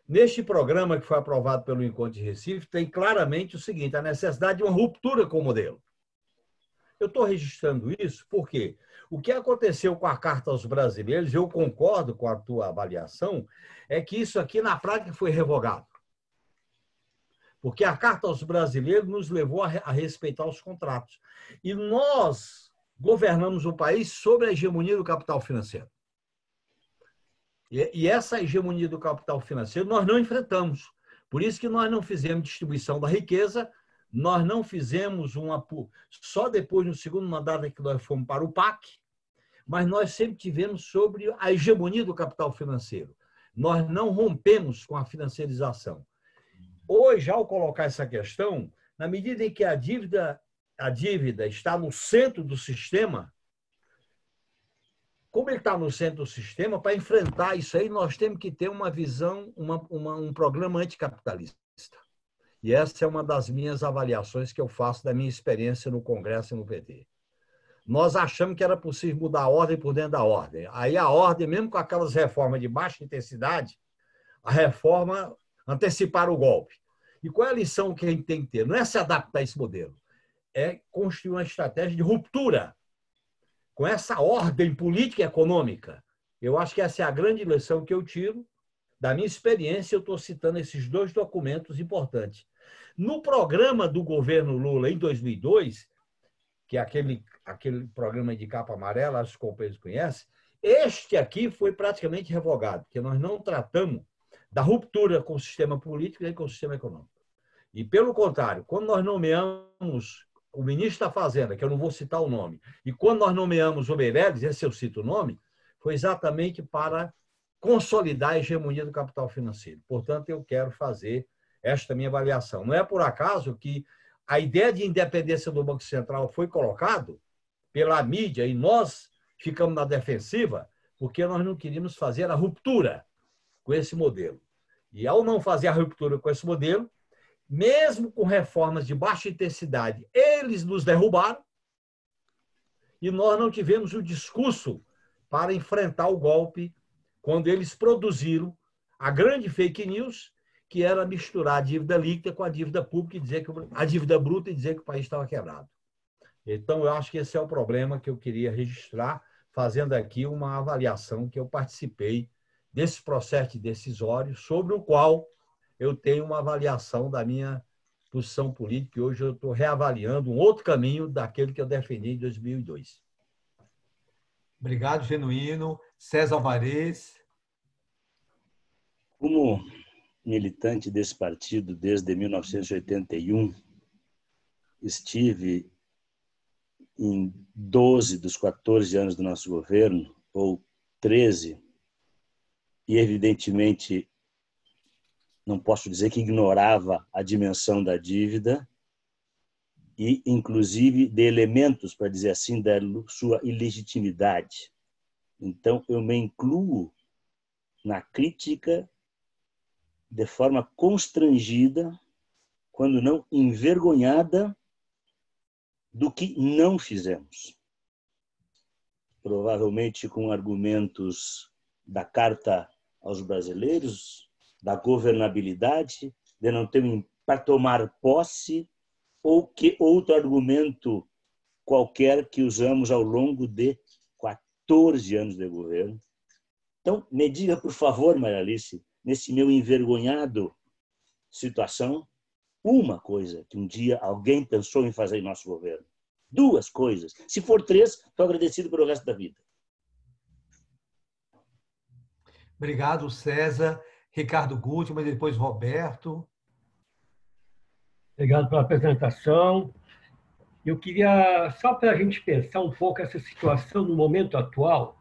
neste programa que foi aprovado pelo Encontro de Recife, tem claramente o seguinte, a necessidade de uma ruptura com o modelo. Eu estou registrando isso porque o que aconteceu com a Carta aos Brasileiros, eu concordo com a tua avaliação, é que isso aqui na prática foi revogado. Porque a Carta aos Brasileiros nos levou a respeitar os contratos. E nós governamos o país sob a hegemonia do capital financeiro. E essa hegemonia do capital financeiro nós não enfrentamos. Por isso que nós não fizemos distribuição da riqueza, nós não fizemos só depois, no segundo mandato, é que nós fomos para o PAC, mas nós sempre tivemos sobre a hegemonia do capital financeiro. Nós não rompemos com a financiarização. Hoje, ao colocar essa questão, na medida em que a dívida está no centro do sistema, como ele está no centro do sistema, para enfrentar isso aí, nós temos que ter uma visão, um programa anticapitalista. E essa é uma das minhas avaliações que eu faço da minha experiência no Congresso e no PT. Nós achamos que era possível mudar a ordem por dentro da ordem. Aí a ordem, mesmo com aquelas reformas de baixa intensidade, a reforma antecipar o golpe. E qual é a lição que a gente tem que ter? Não é se adaptar a esse modelo, é construir uma estratégia de ruptura com essa ordem política e econômica. Eu acho que essa é a grande lição que eu tiro da minha experiência. Eu estou citando esses dois documentos importantes. No programa do governo Lula, em 2002, que é aquele programa de capa amarela, acho que os companheiros conhecem, este aqui foi praticamente revogado, porque nós não tratamos da ruptura com o sistema político e com o sistema econômico. E, pelo contrário, quando nós nomeamos o ministro da Fazenda, que eu não vou citar o nome, e quando nós nomeamos o Meirelles, esse eu cito o nome, foi exatamente para consolidar a hegemonia do capital financeiro. Portanto, eu quero fazer esta minha avaliação. Não é por acaso que a ideia de independência do Banco Central foi colocado pela mídia e nós ficamos na defensiva porque nós não queríamos fazer a ruptura com esse modelo. E ao não fazer a ruptura com esse modelo, mesmo com reformas de baixa intensidade, eles nos derrubaram e nós não tivemos o discurso para enfrentar o golpe quando eles produziram a grande fake news, que era misturar a dívida líquida com a dívida pública e dizer que a dívida bruta e dizer que o país estava quebrado. Então, eu acho que esse é o problema que eu queria registrar, fazendo aqui uma avaliação que eu participei desse processo decisório, sobre o qual eu tenho uma avaliação da minha posição política, e hoje eu estou reavaliando um outro caminho daquele que eu defendi em 2002. Obrigado, Genuíno. César Alvarez. Como militante desse partido desde 1981, estive em 12 dos 14 anos do nosso governo, ou 13, e evidentemente não posso dizer que ignorava a dimensão da dívida e, inclusive, de elementos, para dizer assim, da sua ilegitimidade. Então, eu me incluo na crítica de forma constrangida, quando não envergonhada, do que não fizemos. Provavelmente com argumentos da Carta aos Brasileiros, da governabilidade, de não ter para tomar posse, ou que outro argumento qualquer que usamos ao longo de 14 anos de governo. Então, me diga, por favor, Maria Alice, nesse meu envergonhado situação, uma coisa que um dia alguém pensou em fazer em nosso governo. 2 coisas. Se for 3, estou agradecido pelo resto da vida. Obrigado, César. Ricardo Guti, mas depois Roberto. Obrigado pela apresentação. Eu queria, só para a gente pensar um pouco essa situação no momento atual,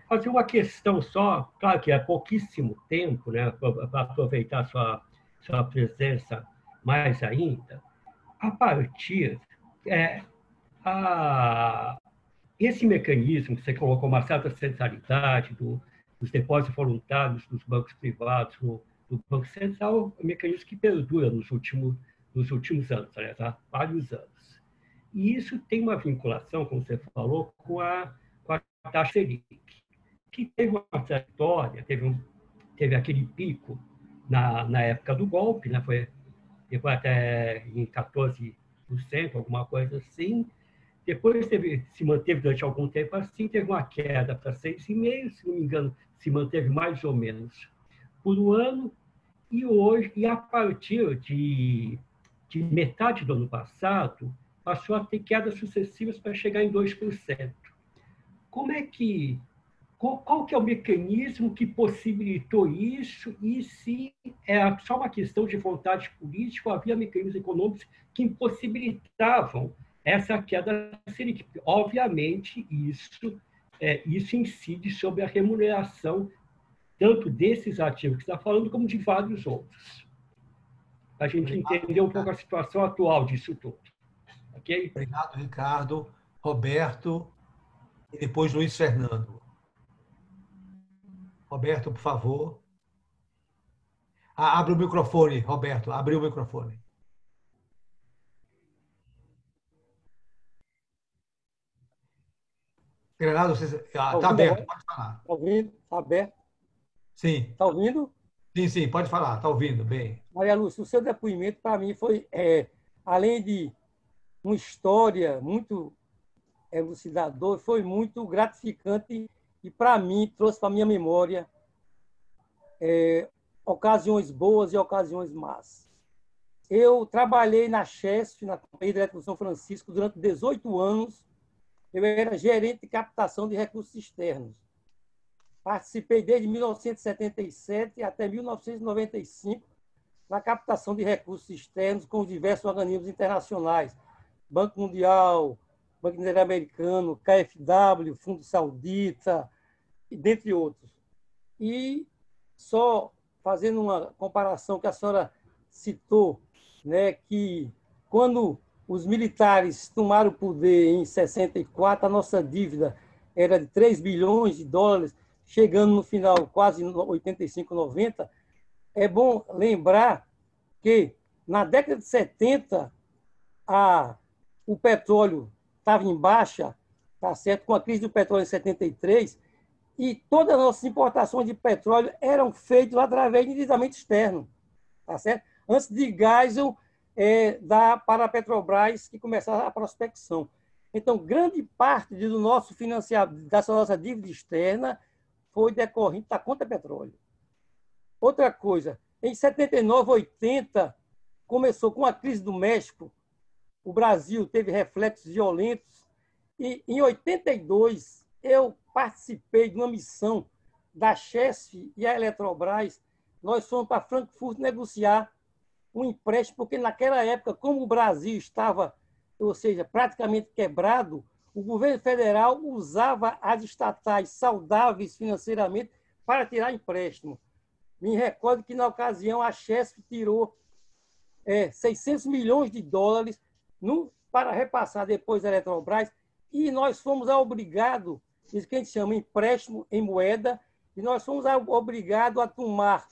fazer uma questão só, claro que é pouquíssimo tempo, né, para aproveitar sua presença mais ainda, a partir a, esse mecanismo que você colocou, uma certa centralidade dos depósitos voluntários dos bancos privados do Banco Central, é um mecanismo que perdura nos últimos anos, aliás, há vários anos. E isso tem uma vinculação, como você falou, com a taxa Selic, que teve uma trajetória, teve aquele pico na época do golpe, né? Foi até em 14%, alguma coisa assim. Depois se manteve durante algum tempo assim, teve uma queda para 6,5%, se não me engano, se manteve mais ou menos por um ano, e a partir de metade do ano passado, passou a ter quedas sucessivas para chegar em 2%. Como é que qual que é o mecanismo que possibilitou isso e se é só uma questão de vontade política ou havia mecanismos econômicos que impossibilitavam essa queda Selic? Obviamente, isso incide sobre a remuneração tanto desses ativos que você está falando, como de vários outros. Para a gente entender um pouco a situação atual disso tudo. Ok? Obrigado, Ricardo. Roberto e depois Luiz Fernando. Roberto, por favor. Abre o microfone, Roberto. Abre o microfone. Granado, está aberto, pode falar. Está ouvindo? Está aberto? Sim. Está ouvindo? Sim, pode falar. Está ouvindo, bem. Maria Lúcia, o seu depoimento, para mim, foi, além de uma história muito elucidadora, foi muito gratificante e, para mim, trouxe para a minha memória ocasiões boas e ocasiões más. Eu trabalhei na Chesf, na Companhia de Elétrica São Francisco, durante 18 anos. Eu era gerente de captação de recursos externos. Participei desde 1977 até 1995 na captação de recursos externos com diversos organismos internacionais, Banco Mundial, Banco Interamericano, KfW, Fundo Saudita, dentre outros. E só fazendo uma comparação que a senhora citou, né, que quando os militares tomaram o poder em 64, a nossa dívida era de 3 bilhões de dólares, chegando no final quase 85, 90. É bom lembrar que na década de 70 o petróleo estava em baixa, tá certo? Com a crise do petróleo em 73, e todas as nossas importações de petróleo eram feitas através de endividamento externo, tá certo? Antes de Geisel para a Petrobras, que começava a prospecção. Então, grande parte do nosso financiamento, dessa nossa dívida externa, foi decorrente da conta petróleo. Outra coisa, em 79, 80, começou com a crise do México, o Brasil teve reflexos violentos, e em 82 eu participei de uma missão da Chesf e a Eletrobras. Nós fomos para Frankfurt negociar um empréstimo, porque naquela época, como o Brasil estava, ou seja, praticamente quebrado, o governo federal usava as estatais saudáveis financeiramente para tirar empréstimo. Me recordo que, na ocasião, a Chesf tirou 600 milhões de dólares para repassar depois a Eletrobras, e nós fomos obrigados, isso que a gente chama empréstimo em moeda, e nós fomos obrigados a tomar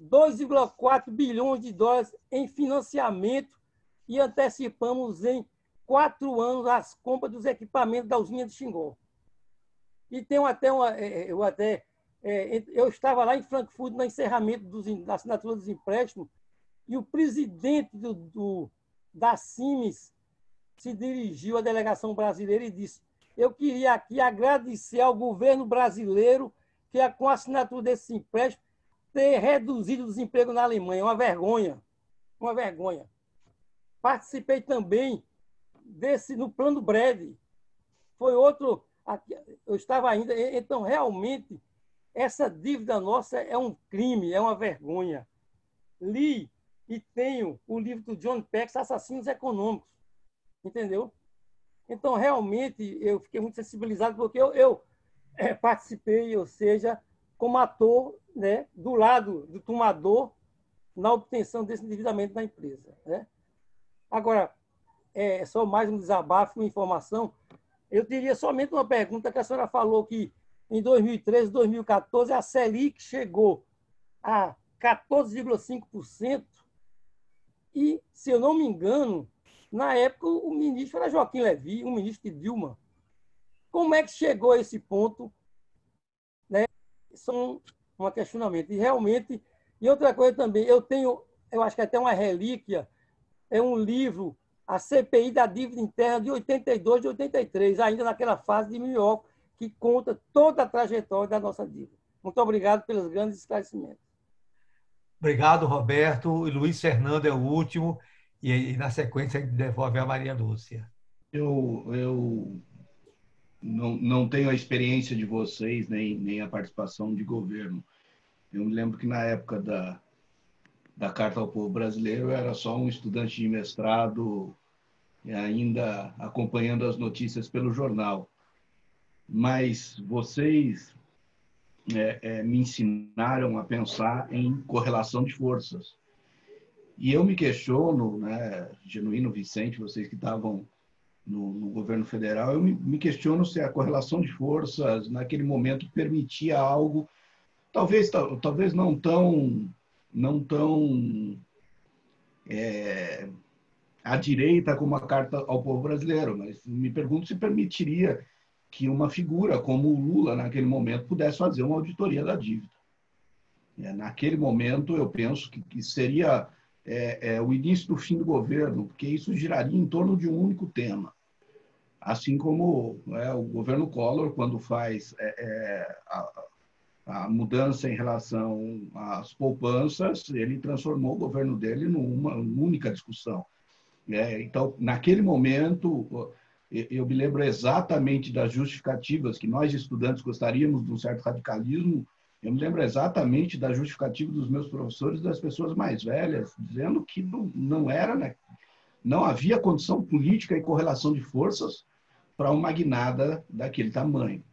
2,4 bilhões de dólares em financiamento e antecipamos em 4 anos as compras dos equipamentos da usina de Xingó. E tem eu estava lá em Frankfurt no encerramento da assinatura dos empréstimos e o presidente da Siemens se dirigiu à delegação brasileira e disse: eu queria aqui agradecer ao governo brasileiro que, com a assinatura desse empréstimo, ter reduzido o desemprego na Alemanha. Uma vergonha. Uma vergonha. Participei também no Plano Breve. Foi outro... Eu estava ainda... Então, realmente, essa dívida nossa é um crime, é uma vergonha. Li e tenho o livro do John Peck, Assassinos Econômicos. entendeu? Então, realmente, eu fiquei muito sensibilizado, porque eu participei, ou seja, como ator, né, do lado do tomador na obtenção desse endividamento da empresa, né? Agora, só mais um desabafo, uma informação. Eu teria somente uma pergunta, que a senhora falou que em 2013, 2014, a Selic chegou a 14,5%, e, se eu não me engano, na época o ministro era Joaquim Levy, o ministro de Dilma. Como é que chegou a esse ponto? Né? São um questionamento. E realmente, e outra coisa também, eu acho que até uma relíquia, é um livro, A CPI da Dívida Interna, de 82, de 83, ainda naquela fase de Minhoca, que conta toda a trajetória da nossa dívida. Muito obrigado pelos grandes esclarecimentos. Obrigado, Roberto. E Luiz Fernando é o último, e na sequência a gente devolve a Maria Lúcia. Eu não tenho a experiência de vocês, nem a participação de governo. Eu me lembro que na época da Carta ao Povo Brasileiro eu era só um estudante de mestrado, ainda acompanhando as notícias pelo jornal. Mas vocês me ensinaram a pensar em correlação de forças. E eu me questiono, né, Genuíno, Vicente, vocês que estavam no governo federal, eu me questiono se a correlação de forças, naquele momento, permitia algo, talvez não tão à direita como a Carta ao Povo Brasileiro, mas me pergunto se permitiria que uma figura como o Lula, naquele momento, pudesse fazer uma auditoria da dívida. Naquele momento, eu penso que seria o início do fim do governo, porque isso giraria em torno de um único tema. Assim como o governo Collor, quando faz a mudança em relação às poupanças, ele transformou o governo dele numa única discussão. Então, naquele momento, eu me lembro exatamente das justificativas que nós, estudantes, gostaríamos de um certo radicalismo. Eu me lembro exatamente da justificativa dos meus professores, das pessoas mais velhas, dizendo que não era, né? Não havia condição política e correlação de forças para uma guinada daquele tamanho.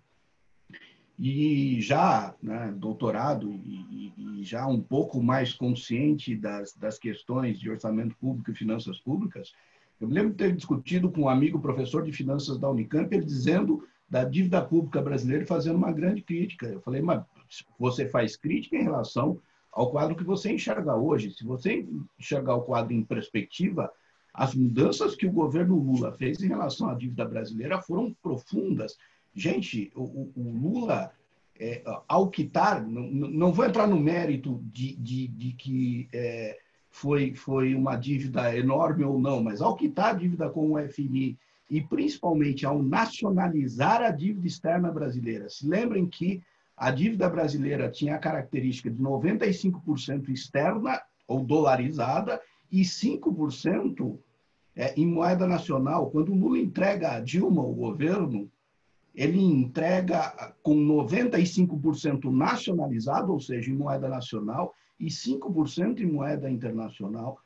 E já, né, doutorado e já um pouco mais consciente das questões de orçamento público e finanças públicas, eu me lembro de ter discutido com um amigo professor de finanças da Unicamp, ele dizendo da dívida pública brasileira e fazendo uma grande crítica. Eu falei, mas você faz crítica em relação ao quadro que você enxerga hoje. Se você enxergar o quadro em perspectiva, as mudanças que o governo Lula fez em relação à dívida brasileira foram profundas. Gente, o Lula, ao quitar, não vou entrar no mérito de que foi uma dívida enorme ou não, mas ao quitar a dívida com o FMI e principalmente ao nacionalizar a dívida externa brasileira, se lembrem que a dívida brasileira tinha a característica de 95% externa ou dolarizada e 5% em moeda nacional. Quando o Lula entrega a Dilma o governo, ele entrega com 95% nacionalizado, ou seja, em moeda nacional, e 5% em moeda internacional.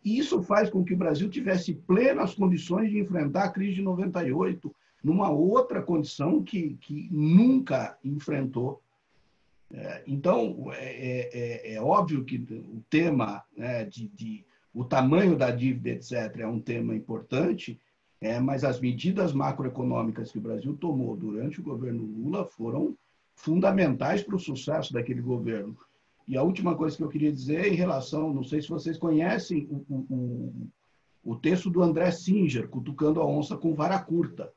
Isso faz com que o Brasil tivesse plenas condições de enfrentar a crise de 98, numa outra condição que nunca enfrentou. Então, é óbvio que o tema, né, o tamanho da dívida, etc., é um tema importante, mas as medidas macroeconômicas que o Brasil tomou durante o governo Lula foram fundamentais para o sucesso daquele governo. E a última coisa que eu queria dizer é em relação, não sei se vocês conhecem o texto do André Singer, Cutucando a Onça com Vara Curta.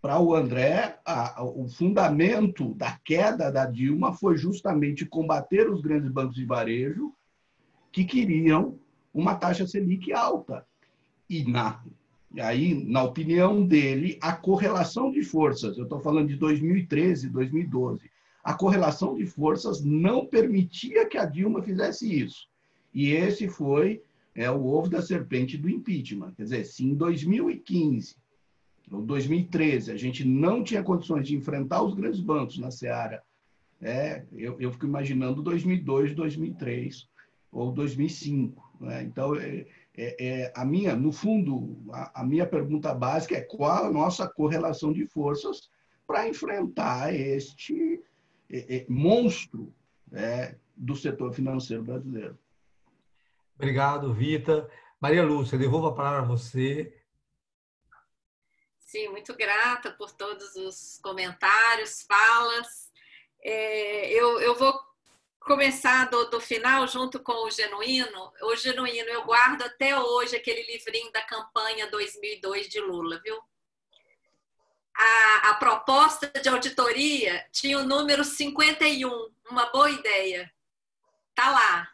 Para o André, o fundamento da queda da Dilma foi justamente combater os grandes bancos de varejo que queriam uma taxa Selic alta. E aí, na opinião dele, a correlação de forças, eu estou falando de 2013, 2012, a correlação de forças não permitia que a Dilma fizesse isso. E esse foi o ovo da serpente do impeachment. Quer dizer, se em 2015 ou 2013 a gente não tinha condições de enfrentar os grandes bancos na Seara, eu fico imaginando 2002, 2003 ou 2005. Né? Então, no fundo, a minha pergunta básica é qual a nossa correlação de forças para enfrentar este monstro do setor financeiro brasileiro. Obrigado, Vita. Maria Lúcia, devolvo a palavra a você. Sim, muito grata por todos os comentários, falas. Eu vou começar do final junto com o Genuíno. O Genuíno, eu guardo até hoje aquele livrinho da campanha 2002 de Lula, viu? A proposta de auditoria tinha o número 51, uma boa ideia. Tá lá.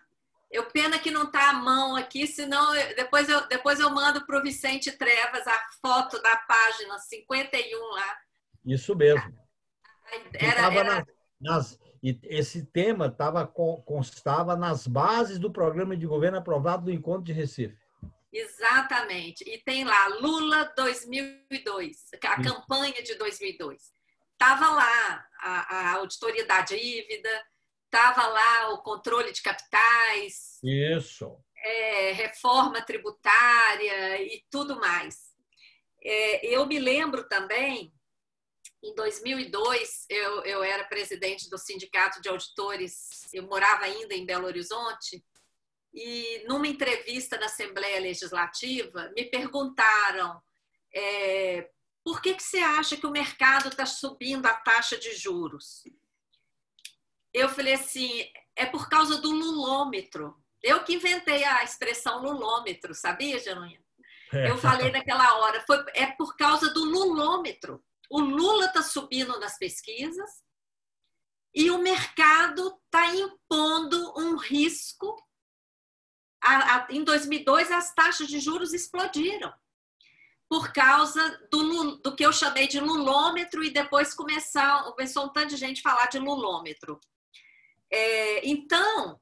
Pena que não está à mão aqui, senão depois eu mando para o Vicente Trevas a foto da página 51 lá. Isso mesmo. E esse tema constava nas bases do programa de governo aprovado do Encontro de Recife. Exatamente. E tem lá, Lula 2002, a campanha de 2002. Estava lá a auditoria da dívida, estava lá o controle de capitais, isso, reforma tributária e tudo mais. Eu me lembro também, em 2002, eu era presidente do Sindicato de Auditores, eu morava ainda em Belo Horizonte, e numa entrevista na Assembleia Legislativa, me perguntaram por que você acha que o mercado está subindo a taxa de juros? Eu falei assim, é por causa do lulômetro. Eu que inventei a expressão lulômetro, sabia, Genuíno? Eu falei naquela hora, é por causa do lulômetro. O Lula está subindo nas pesquisas e o mercado está impondo um risco. Em 2002, as taxas de juros explodiram por causa do que eu chamei de lulômetro e depois começou um tanto de gente falar de lulômetro. Então,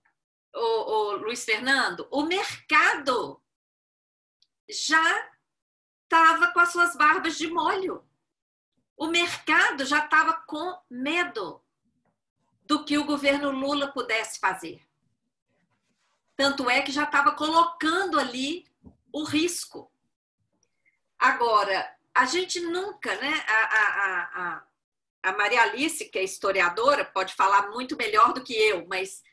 o Luiz Fernando, o mercado já estava com as suas barbas de molho. O mercado já estava com medo do que o governo Lula pudesse fazer. Tanto é que já estava colocando ali o risco. Agora, a gente nunca, né? A Maria Alice, que é historiadora, pode falar muito melhor do que eu, mas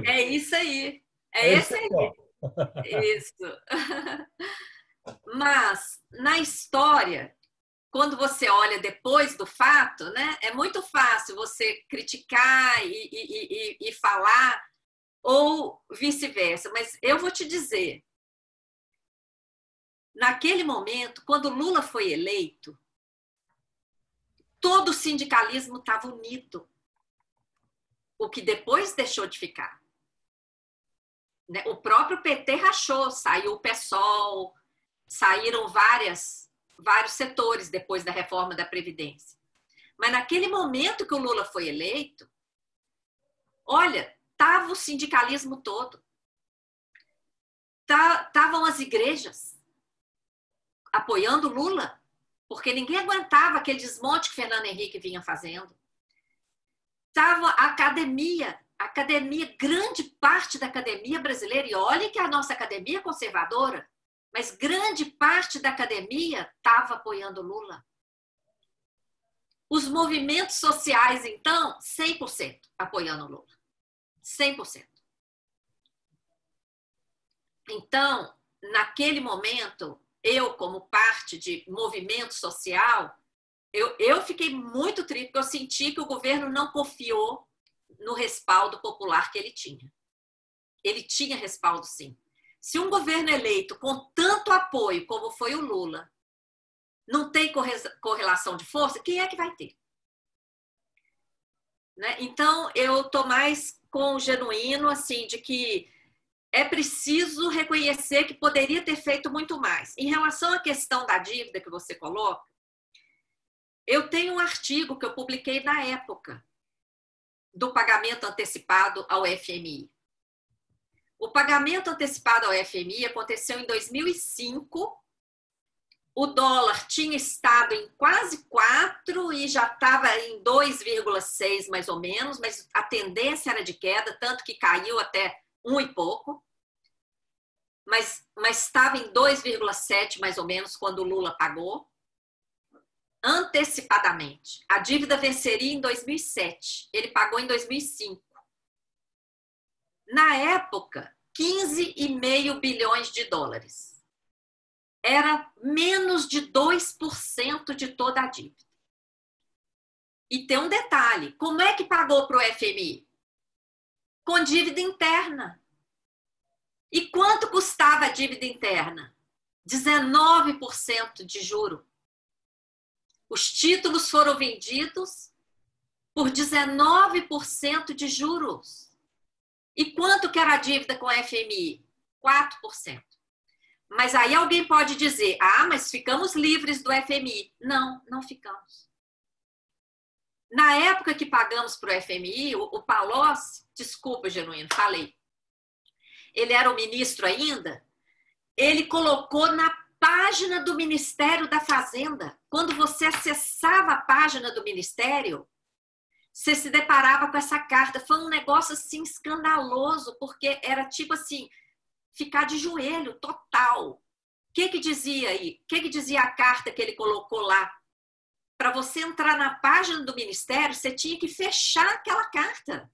é isso aí. Esse aí. Isso. Mas, na história, quando você olha depois do fato, né, é muito fácil você criticar e falar, ou vice-versa. Mas eu vou te dizer, naquele momento, quando Lula foi eleito, todo o sindicalismo estava unido, o que depois deixou de ficar. O próprio PT rachou, saiu o PSOL, saíram vários setores depois da reforma da Previdência. Mas naquele momento que o Lula foi eleito, olha, estava o sindicalismo todo, estavam as igrejas apoiando Lula, porque ninguém aguentava aquele desmonte que Fernando Henrique vinha fazendo. Estava a academia, grande parte da academia brasileira, e olha que a nossa academia é conservadora, mas grande parte da academia estava apoiando Lula. Os movimentos sociais, então, 100% apoiando Lula. 100%. Então, naquele momento, eu, como parte de movimento social, eu fiquei muito triste, porque eu senti que o governo não confiou no respaldo popular que ele tinha. Ele tinha respaldo, sim. Se um governo eleito com tanto apoio como foi o Lula não tem correlação de força, quem é que vai ter? Né? Então, eu estou mais com o Genuíno, assim, de que é preciso reconhecer que poderia ter feito muito mais. Em relação à questão da dívida que você coloca, eu tenho um artigo que eu publiquei na época do pagamento antecipado ao FMI. O pagamento antecipado ao FMI aconteceu em 2005. O dólar tinha estado em quase 4 e já estava em 2,6 mais ou menos, mas a tendência era de queda, tanto que caiu até 1 e pouco. mas estava em 2,7 mais ou menos quando o Lula pagou antecipadamente. A dívida venceria em 2007, ele pagou em 2005. Na época, 15,5 bilhões de dólares. Era menos de 2% de toda a dívida. E tem um detalhe, como é que pagou para o FMI? Com dívida interna. E quanto custava a dívida interna? 19% de juro. Os títulos foram vendidos por 19% de juros. E quanto que era a dívida com a FMI? 4%. Mas aí alguém pode dizer, mas ficamos livres do FMI. Não, não ficamos. Na época que pagamos para o FMI, o Palocci, desculpa, Genuíno, falei, ele era o ministro ainda, ele colocou na página do Ministério da Fazenda. Quando você acessava a página do Ministério, você se deparava com essa carta. Foi um negócio assim escandaloso, porque era tipo assim, ficar de joelho total. O que dizia aí? O que dizia a carta que ele colocou lá? Para você entrar na página do Ministério, você tinha que fechar aquela carta.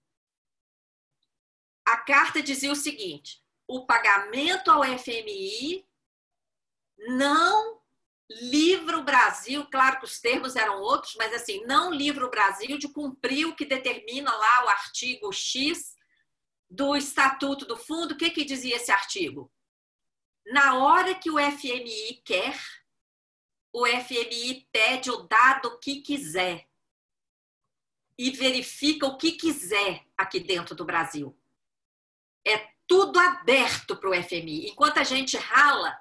A carta dizia o seguinte: o pagamento ao FMI não livra o Brasil, claro que os termos eram outros, mas assim, não livra o Brasil de cumprir o que determina lá o artigo X do Estatuto do Fundo. O que dizia esse artigo? Na hora que o FMI quer, o FMI pede o dado que quiser e verifica o que quiser aqui dentro do Brasil. É tudo aberto para o FMI. Enquanto a gente rala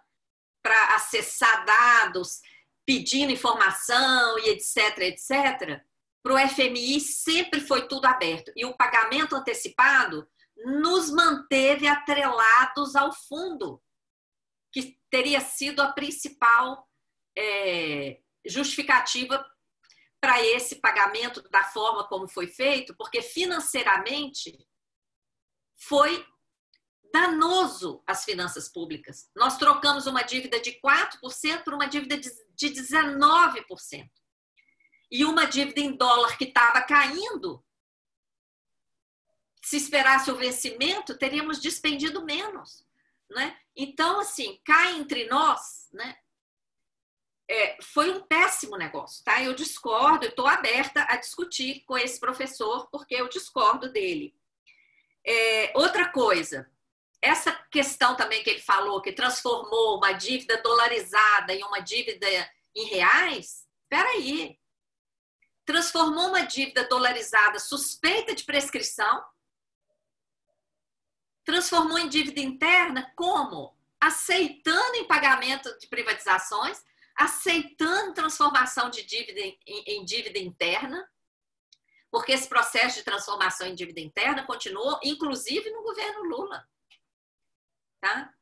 para acessar dados, pedindo informação e etc., etc., para o FMI sempre foi tudo aberto. E o pagamento antecipado nos manteve atrelados ao fundo, que teria sido a principal justificativa para esse pagamento da forma como foi feito, porque financeiramente foi danoso às finanças públicas. Nós trocamos uma dívida de 4% por uma dívida de 19%. E uma dívida em dólar que estava caindo, se esperasse o vencimento, teríamos despendido menos, né? Então, assim, cá entre nós, né, foi um péssimo negócio, tá? Eu discordo, eu estou aberta a discutir com esse professor, porque eu discordo dele. Outra coisa, essa questão também que ele falou, que transformou uma dívida dolarizada em uma dívida em reais, espera aí, transformou uma dívida dolarizada suspeita de prescrição, transformou em dívida interna, como? Aceitando em pagamento de privatizações, aceitando transformação de dívida em dívida interna, porque esse processo de transformação em dívida interna continuou, inclusive no governo Lula. Tá?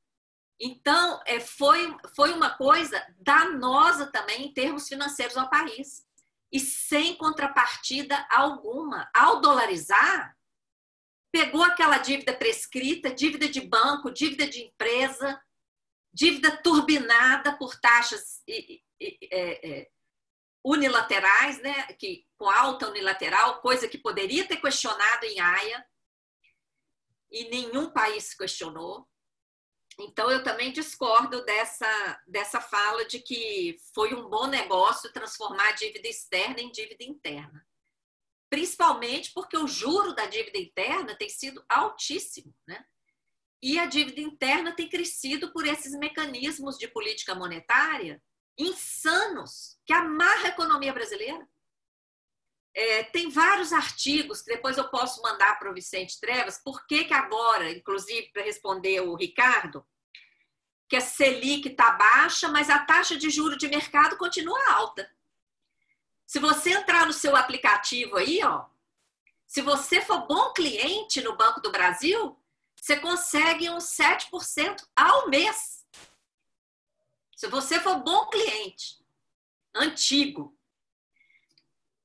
Então, foi uma coisa danosa também em termos financeiros ao país. E sem contrapartida alguma. Ao dolarizar, pegou aquela dívida prescrita, dívida de banco, dívida de empresa, dívida turbinada por taxas unilaterais, né? Com alta unilateral, coisa que poderia ter questionado em Haia, e nenhum país questionou. Então, eu também discordo dessa fala de que foi um bom negócio transformar a dívida externa em dívida interna. Principalmente porque o juro da dívida interna tem sido altíssimo, né? E a dívida interna tem crescido por esses mecanismos de política monetária insanos que amarram a economia brasileira. Tem vários artigos que depois eu posso mandar para o Vicente Trevas, por que agora, inclusive para responder o Ricardo, que a Selic está baixa, mas a taxa de juros de mercado continua alta. Se você entrar no seu aplicativo aí, se você for bom cliente no Banco do Brasil, você consegue uns 7% ao mês. Se você for bom cliente, antigo.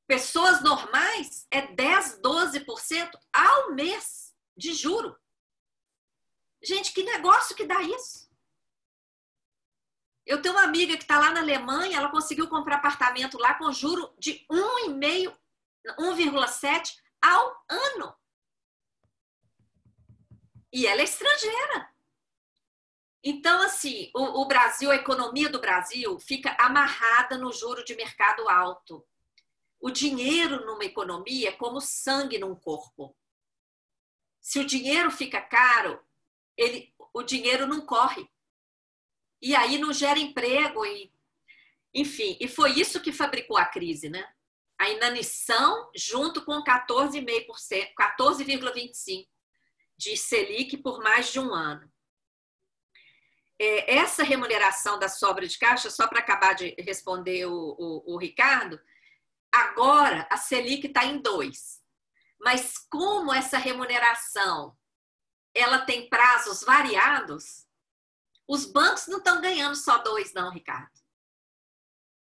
Pessoas normais é 10%, 12% ao mês de juro. Gente, que negócio que dá isso? Eu tenho uma amiga que está lá na Alemanha, ela conseguiu comprar apartamento lá com juro de 1,5, 1,7 ao ano. E ela é estrangeira. Então, assim, o Brasil, a economia do Brasil fica amarrada no juro de mercado alto. O dinheiro numa economia é como sangue num corpo. Se o dinheiro fica caro, o dinheiro não corre. E aí não gera emprego. Enfim, e foi isso que fabricou a crise, né? A inanição junto com 14,5%, 14,25% de Selic por mais de um ano. Essa remuneração da sobra de caixa, só para acabar de responder o Ricardo, agora a Selic está em 2%. Mas como essa remuneração ela tem prazos variados, os bancos não estão ganhando só 2%, não, Ricardo.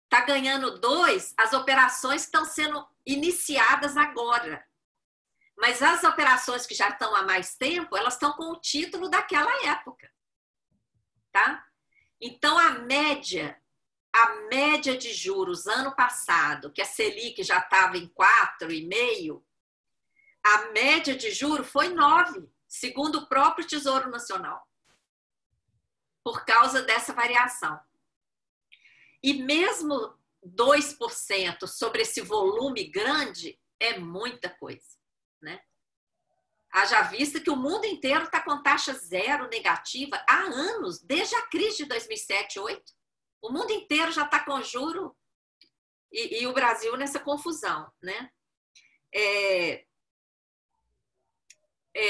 Está ganhando 2% as operações que estão sendo iniciadas agora. Mas as operações que já estão há mais tempo, elas estão com o título daquela época. Tá? Então, a média de juros ano passado, que a Selic já estava em 4,5%, a média de juros foi 9%, segundo o próprio Tesouro Nacional, por causa dessa variação. E mesmo 2% sobre esse volume grande é muita coisa, né? Haja vista que o mundo inteiro está com taxa zero negativa há anos, desde a crise de 2007, 2008. O mundo inteiro já está com juro e o Brasil nessa confusão, né?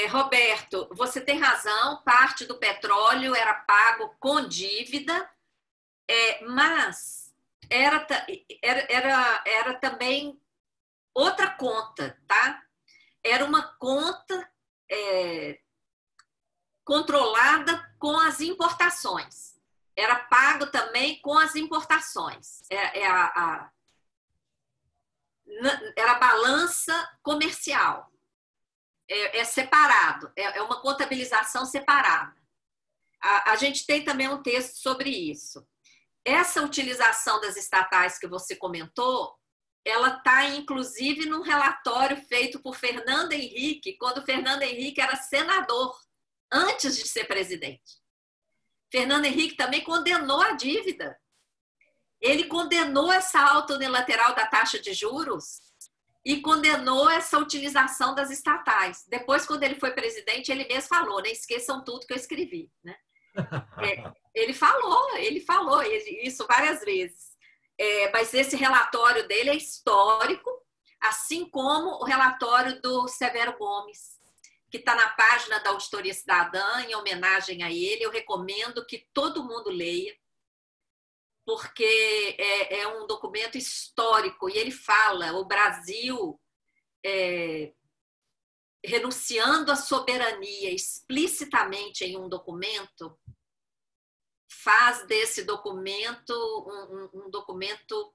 Roberto, você tem razão, parte do petróleo era pago com dívida, mas era também outra conta, tá? Era uma conta controlada com as importações. Era pago também com as importações. Era a balança comercial. Separado. É uma contabilização separada. A gente tem também um texto sobre isso. Essa utilização das estatais que você comentou, ela está, inclusive, num relatório feito por Fernando Henrique, quando Fernando Henrique era senador, antes de ser presidente. Fernando Henrique também condenou a dívida. Ele condenou essa alta unilateral da taxa de juros e condenou essa utilização das estatais. Depois, quando ele foi presidente, ele mesmo falou, né? Esqueçam tudo que eu escrevi, né? Ele falou isso várias vezes. Mas esse relatório dele é histórico, assim como o relatório do Severo Gomes, que está na página da Auditoria Cidadã, em homenagem a ele. Eu recomendo que todo mundo leia, porque é um documento histórico, e ele fala, o Brasil renunciando à soberania explicitamente em um documento, faz desse documento um documento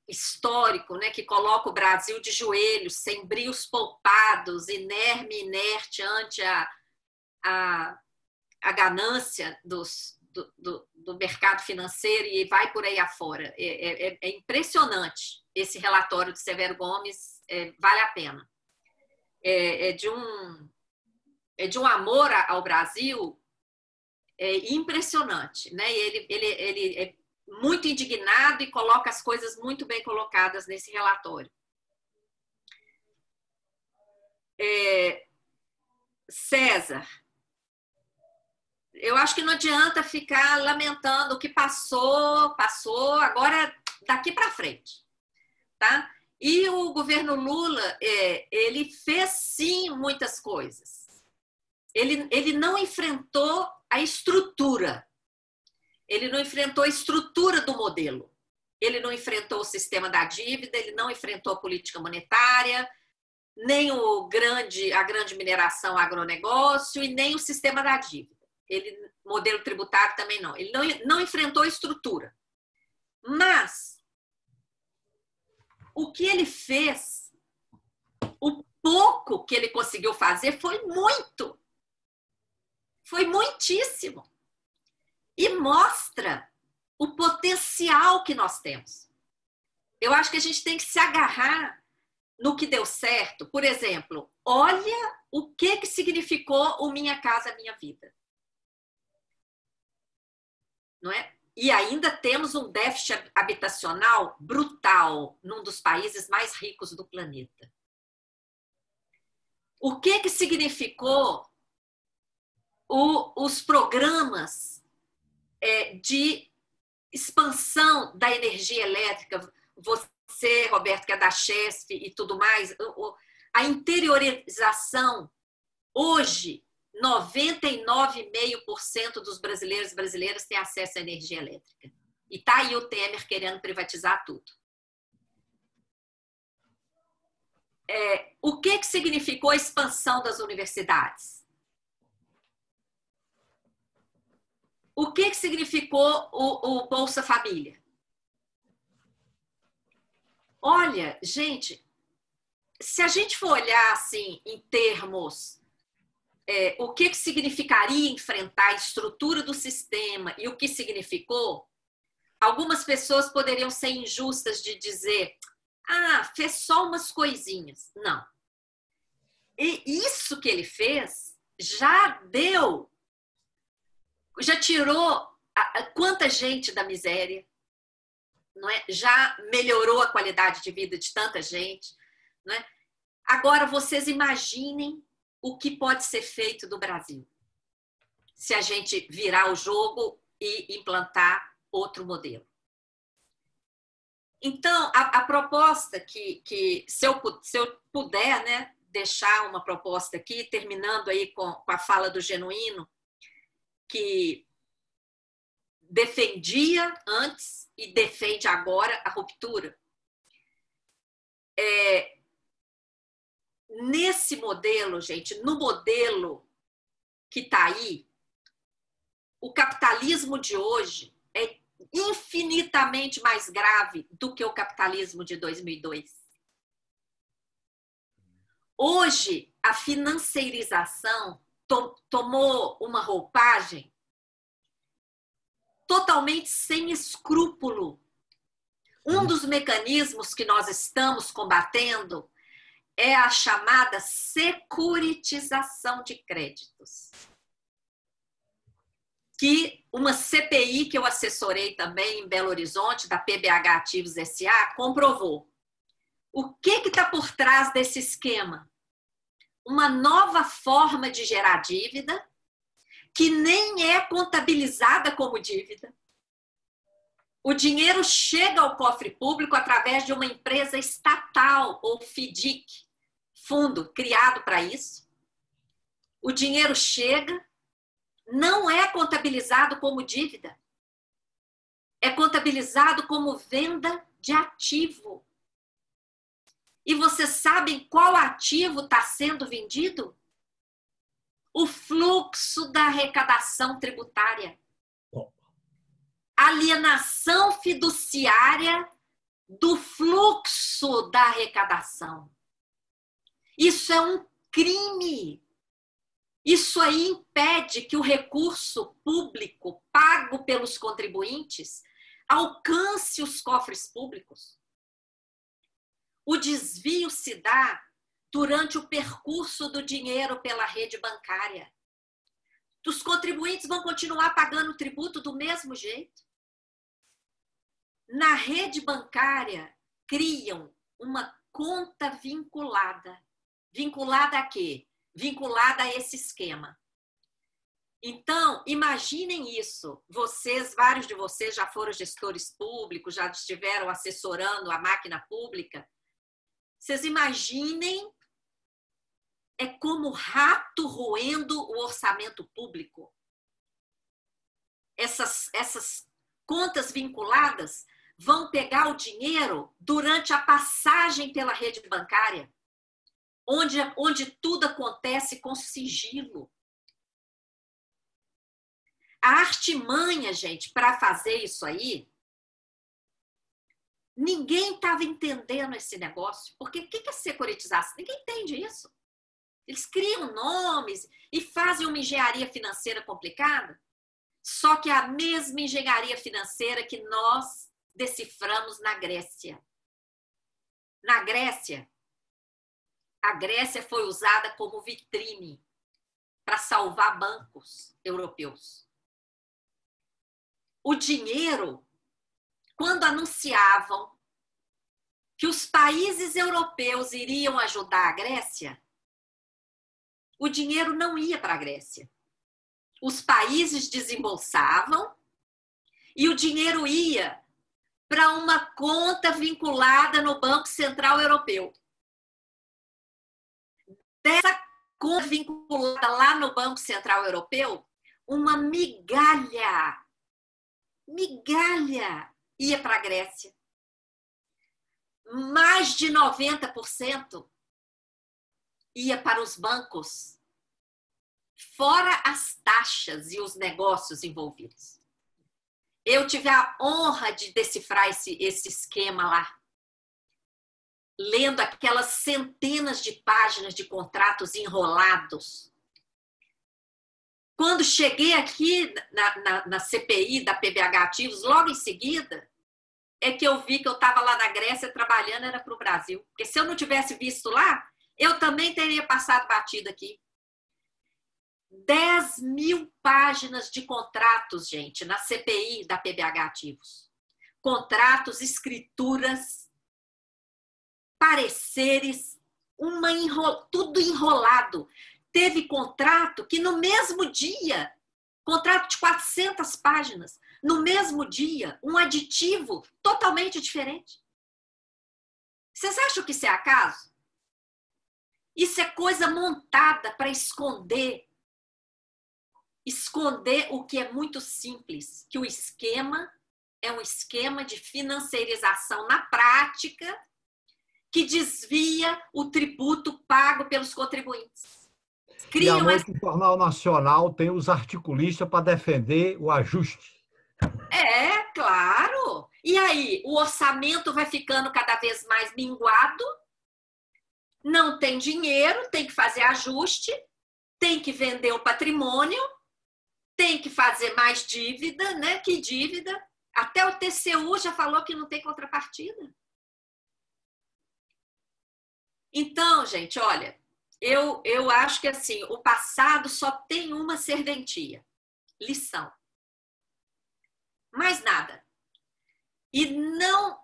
histórico, né, que coloca o Brasil de joelhos, sem brios poupados, inerte ante a ganância do mercado financeiro e vai por aí afora. É impressionante esse relatório de Severo Gomes, vale a pena. É de um amor ao Brasil impressionante, né? Ele é muito indignado e coloca as coisas muito bem colocadas nesse relatório. César, eu acho que não adianta ficar lamentando o que passou, agora daqui para frente, tá? E o governo Lula, ele fez sim muitas coisas. Ele não enfrentou a estrutura. Ele não enfrentou a estrutura do modelo. Ele não enfrentou o sistema da dívida, ele não enfrentou a política monetária, nem a grande mineração agronegócio e nem o sistema da dívida. Modelo tributário também não. Ele não enfrentou a estrutura. Mas o que ele fez, o pouco que ele conseguiu fazer foi muito. Foi muitíssimo. e mostra o potencial que nós temos. Eu acho que a gente tem que se agarrar no que deu certo. Por exemplo, olha o que significou o Minha Casa Minha Vida. Não é? E ainda temos um déficit habitacional brutal num dos países mais ricos do planeta. O que significou os programas de expansão da energia elétrica? Você, Roberto, que é da Chesf e tudo mais, a interiorização. Hoje, 99,5% dos brasileiros e brasileiras têm acesso à energia elétrica. E está aí o Temer querendo privatizar tudo. O que significou a expansão das universidades? O que significou o Bolsa Família? Olha, gente, se a gente for olhar assim em termos o que significaria enfrentar a estrutura do sistema e o que significou, algumas pessoas poderiam ser injustas de dizer fez só umas coisinhas. Não. E isso que ele fez já tirou quanta gente da miséria, não é? Já melhorou a qualidade de vida de tanta gente. Não é? Agora, vocês imaginem o que pode ser feito do Brasil se a gente virar o jogo e implantar outro modelo. Então, a proposta que se eu puder, né, deixar uma proposta aqui, terminando aí com a fala do Genuíno, que defendia antes e defende agora a ruptura. Nesse modelo, gente, no modelo que está aí, o capitalismo de hoje é infinitamente mais grave do que o capitalismo de 2002. Hoje, a financeirização tomou uma roupagem totalmente sem escrúpulo. Um dos mecanismos que nós estamos combatendo é a chamada securitização de créditos. Que uma CPI que eu assessorei também em Belo Horizonte, da PBH Ativos S.A., comprovou. O que está por trás desse esquema? Uma nova forma de gerar dívida que nem é contabilizada como dívida. O dinheiro chega ao cofre público através de uma empresa estatal ou FDIC, fundo criado para isso. O dinheiro chega, não é contabilizado como dívida. É contabilizado como venda de ativo. E vocês sabem qual ativo está sendo vendido? O fluxo da arrecadação tributária. Alienação fiduciária do fluxo da arrecadação. Isso é um crime. Isso aí impede que o recurso público pago pelos contribuintes alcance os cofres públicos. O desvio se dá durante o percurso do dinheiro pela rede bancária. Os contribuintes vão continuar pagando tributo do mesmo jeito. Na rede bancária, criam uma conta vinculada. Vinculada a quê? Vinculada a esse esquema. Então, imaginem isso. Vocês, vários de vocês já foram gestores públicos, já estiveram assessorando a máquina pública. Vocês imaginem como rato roendo o orçamento público. Essas contas vinculadas vão pegar o dinheiro durante a passagem pela rede bancária, onde tudo acontece com sigilo. A artimanha, gente, para fazer isso aí, ninguém estava entendendo esse negócio. Porque o que é securitização? Ninguém entende isso. Eles criam nomes e fazem uma engenharia financeira complicada. Só que a mesma engenharia financeira que nós deciframos na Grécia. Na Grécia, a Grécia foi usada como vitrine para salvar bancos europeus. O dinheiro, quando anunciavam que os países europeus iriam ajudar a Grécia, o dinheiro não ia para a Grécia. Os países desembolsavam e o dinheiro ia para uma conta vinculada no Banco Central Europeu. Dessa conta vinculada lá no Banco Central Europeu, uma migalha ia para a Grécia. Mais de 90% ia para os bancos, fora as taxas e os negócios envolvidos. Eu tive a honra de decifrar esse esquema lá, lendo aquelas centenas de páginas de contratos enrolados. Quando cheguei aqui na CPI da PBH Ativos, logo em seguida, é que eu vi que eu estava lá na Grécia trabalhando, era para o Brasil. Porque se eu não tivesse visto lá, eu também teria passado batido aqui. 10.000 páginas de contratos, gente, na CPI da PBH Ativos. Contratos, escrituras, pareceres, tudo enrolado. Teve contrato que no mesmo dia, contrato de 400 páginas, no mesmo dia, um aditivo totalmente diferente. Vocês acham que isso é acaso? Isso é coisa montada para esconder o que é muito simples, que o esquema é um esquema de financiarização na prática que desvia o tributo pago pelos contribuintes. E à noite o Jornal Nacional tem os articulistas para defender o ajuste. É, claro. E aí, o orçamento vai ficando cada vez mais minguado, não tem dinheiro, tem que fazer ajuste, tem que vender o patrimônio, tem que fazer mais dívida, né? Que dívida? Até o TCU já falou que não tem contrapartida. Então, gente, olha, eu acho que assim, o passado só tem uma serventia: lição. Mais nada. E não,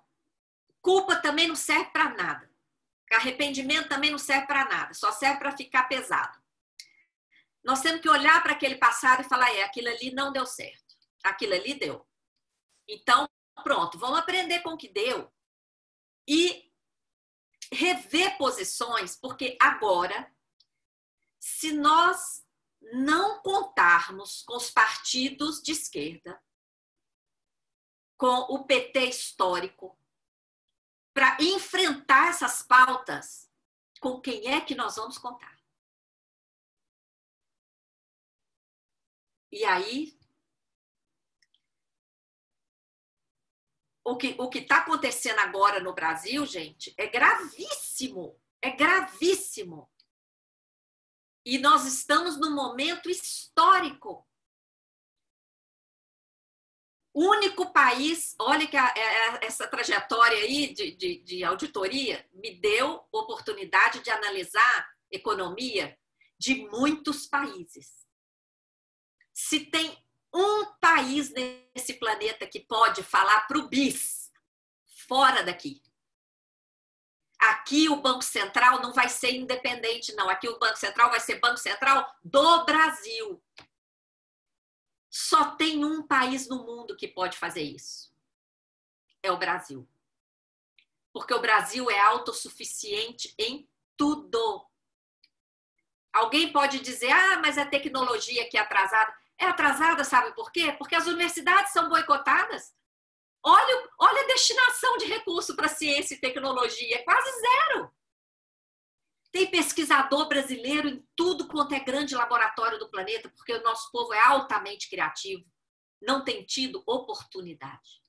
culpa também não serve para nada. Arrependimento também não serve para nada, só serve para ficar pesado. Nós temos que olhar para aquele passado e falar, aquilo ali não deu certo. Aquilo ali deu. Então, pronto, vamos aprender com o que deu e rever posições, porque agora, se nós não contarmos com os partidos de esquerda, com o PT histórico, para enfrentar essas pautas, com quem é que nós vamos contar? E aí, o que está acontecendo agora no Brasil, gente, é gravíssimo. É gravíssimo. E nós estamos num momento histórico. O único país, olha que essa trajetória aí de auditoria me deu oportunidade de analisar economia de muitos países. Se tem um país nesse planeta que pode falar para o BIS, fora daqui. Aqui o Banco Central não vai ser independente, não. Aqui o Banco Central vai ser Banco Central do Brasil. Só tem um país no mundo que pode fazer isso. É o Brasil. Porque o Brasil é autossuficiente em tudo. Alguém pode dizer, mas a tecnologia aqui é atrasada. É atrasada, sabe por quê? Porque as universidades são boicotadas. Olha a destinação de recurso para ciência e tecnologia, é quase zero. Tem pesquisador brasileiro em tudo quanto é grande laboratório do planeta, porque o nosso povo é altamente criativo. Não tem tido oportunidade.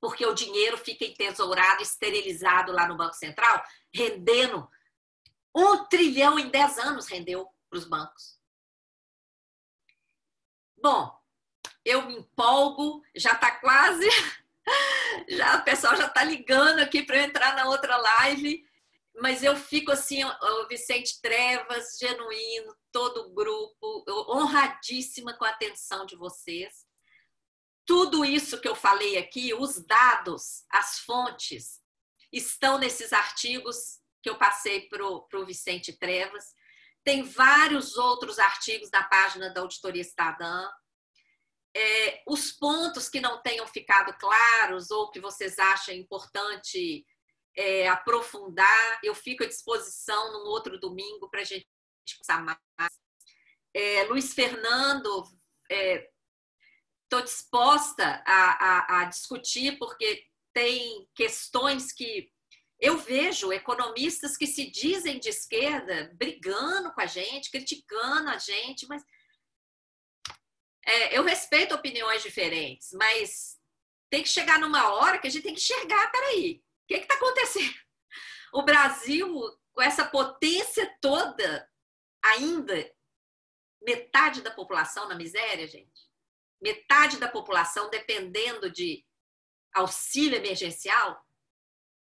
Porque o dinheiro fica entesourado, esterilizado lá no Banco Central, rendendo 1 trilhão em 10 anos rendeu para os bancos. Bom, eu me empolgo, já está quase, já, o pessoal já está ligando aqui para eu entrar na outra live, mas eu fico assim, o Vicente Trevas, genuíno, todo o grupo, honradíssima com a atenção de vocês. Tudo isso que eu falei aqui, os dados, as fontes, estão nesses artigos que eu passei para o Vicente Trevas. Tem vários outros artigos na página da Auditoria Cidadã. Os pontos que não tenham ficado claros ou que vocês achem importante aprofundar, eu fico à disposição num outro domingo para a gente conversar mais. Luiz Fernando, estou disposta a discutir, porque tem questões que eu vejo economistas que se dizem de esquerda brigando com a gente, criticando a gente, mas eu respeito opiniões diferentes, mas tem que chegar numa hora que a gente tem que enxergar, peraí, o que está acontecendo? O Brasil, com essa potência toda, ainda metade da população na miséria, gente. Metade da população dependendo de auxílio emergencial.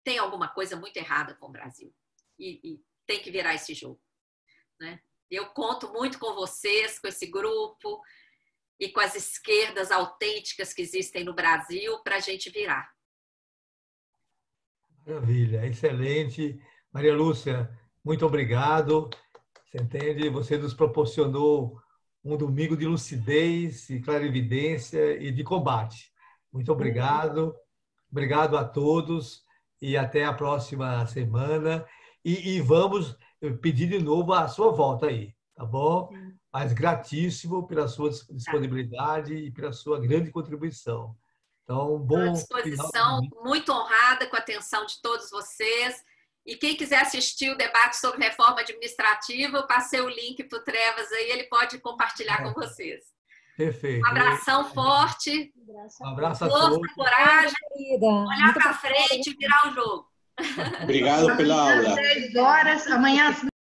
Tem alguma coisa muito errada com o Brasil. E tem que virar esse jogo, né? Eu conto muito com vocês, com esse grupo e com as esquerdas autênticas que existem no Brasil para a gente virar. Maravilha, excelente. Maria Lúcia, muito obrigado. Você entende? Você nos proporcionou um domingo de lucidez, de clarividência e de combate. Muito obrigado. Obrigado a todos e até a próxima semana. E vamos pedir de novo a sua volta aí, tá bom? Mas gratíssimo pela sua disponibilidade e pela sua grande contribuição. Então, bom. Estou à disposição, muito honrada com a atenção de todos vocês. E quem quiser assistir o debate sobre reforma administrativa, eu passei o link para o Trevas aí, ele pode compartilhar com vocês. Perfeito. Um abração forte. Um abraço a todos. Coragem, olhar para frente e virar o jogo. Obrigado pela aula. 6 horas, amanhã às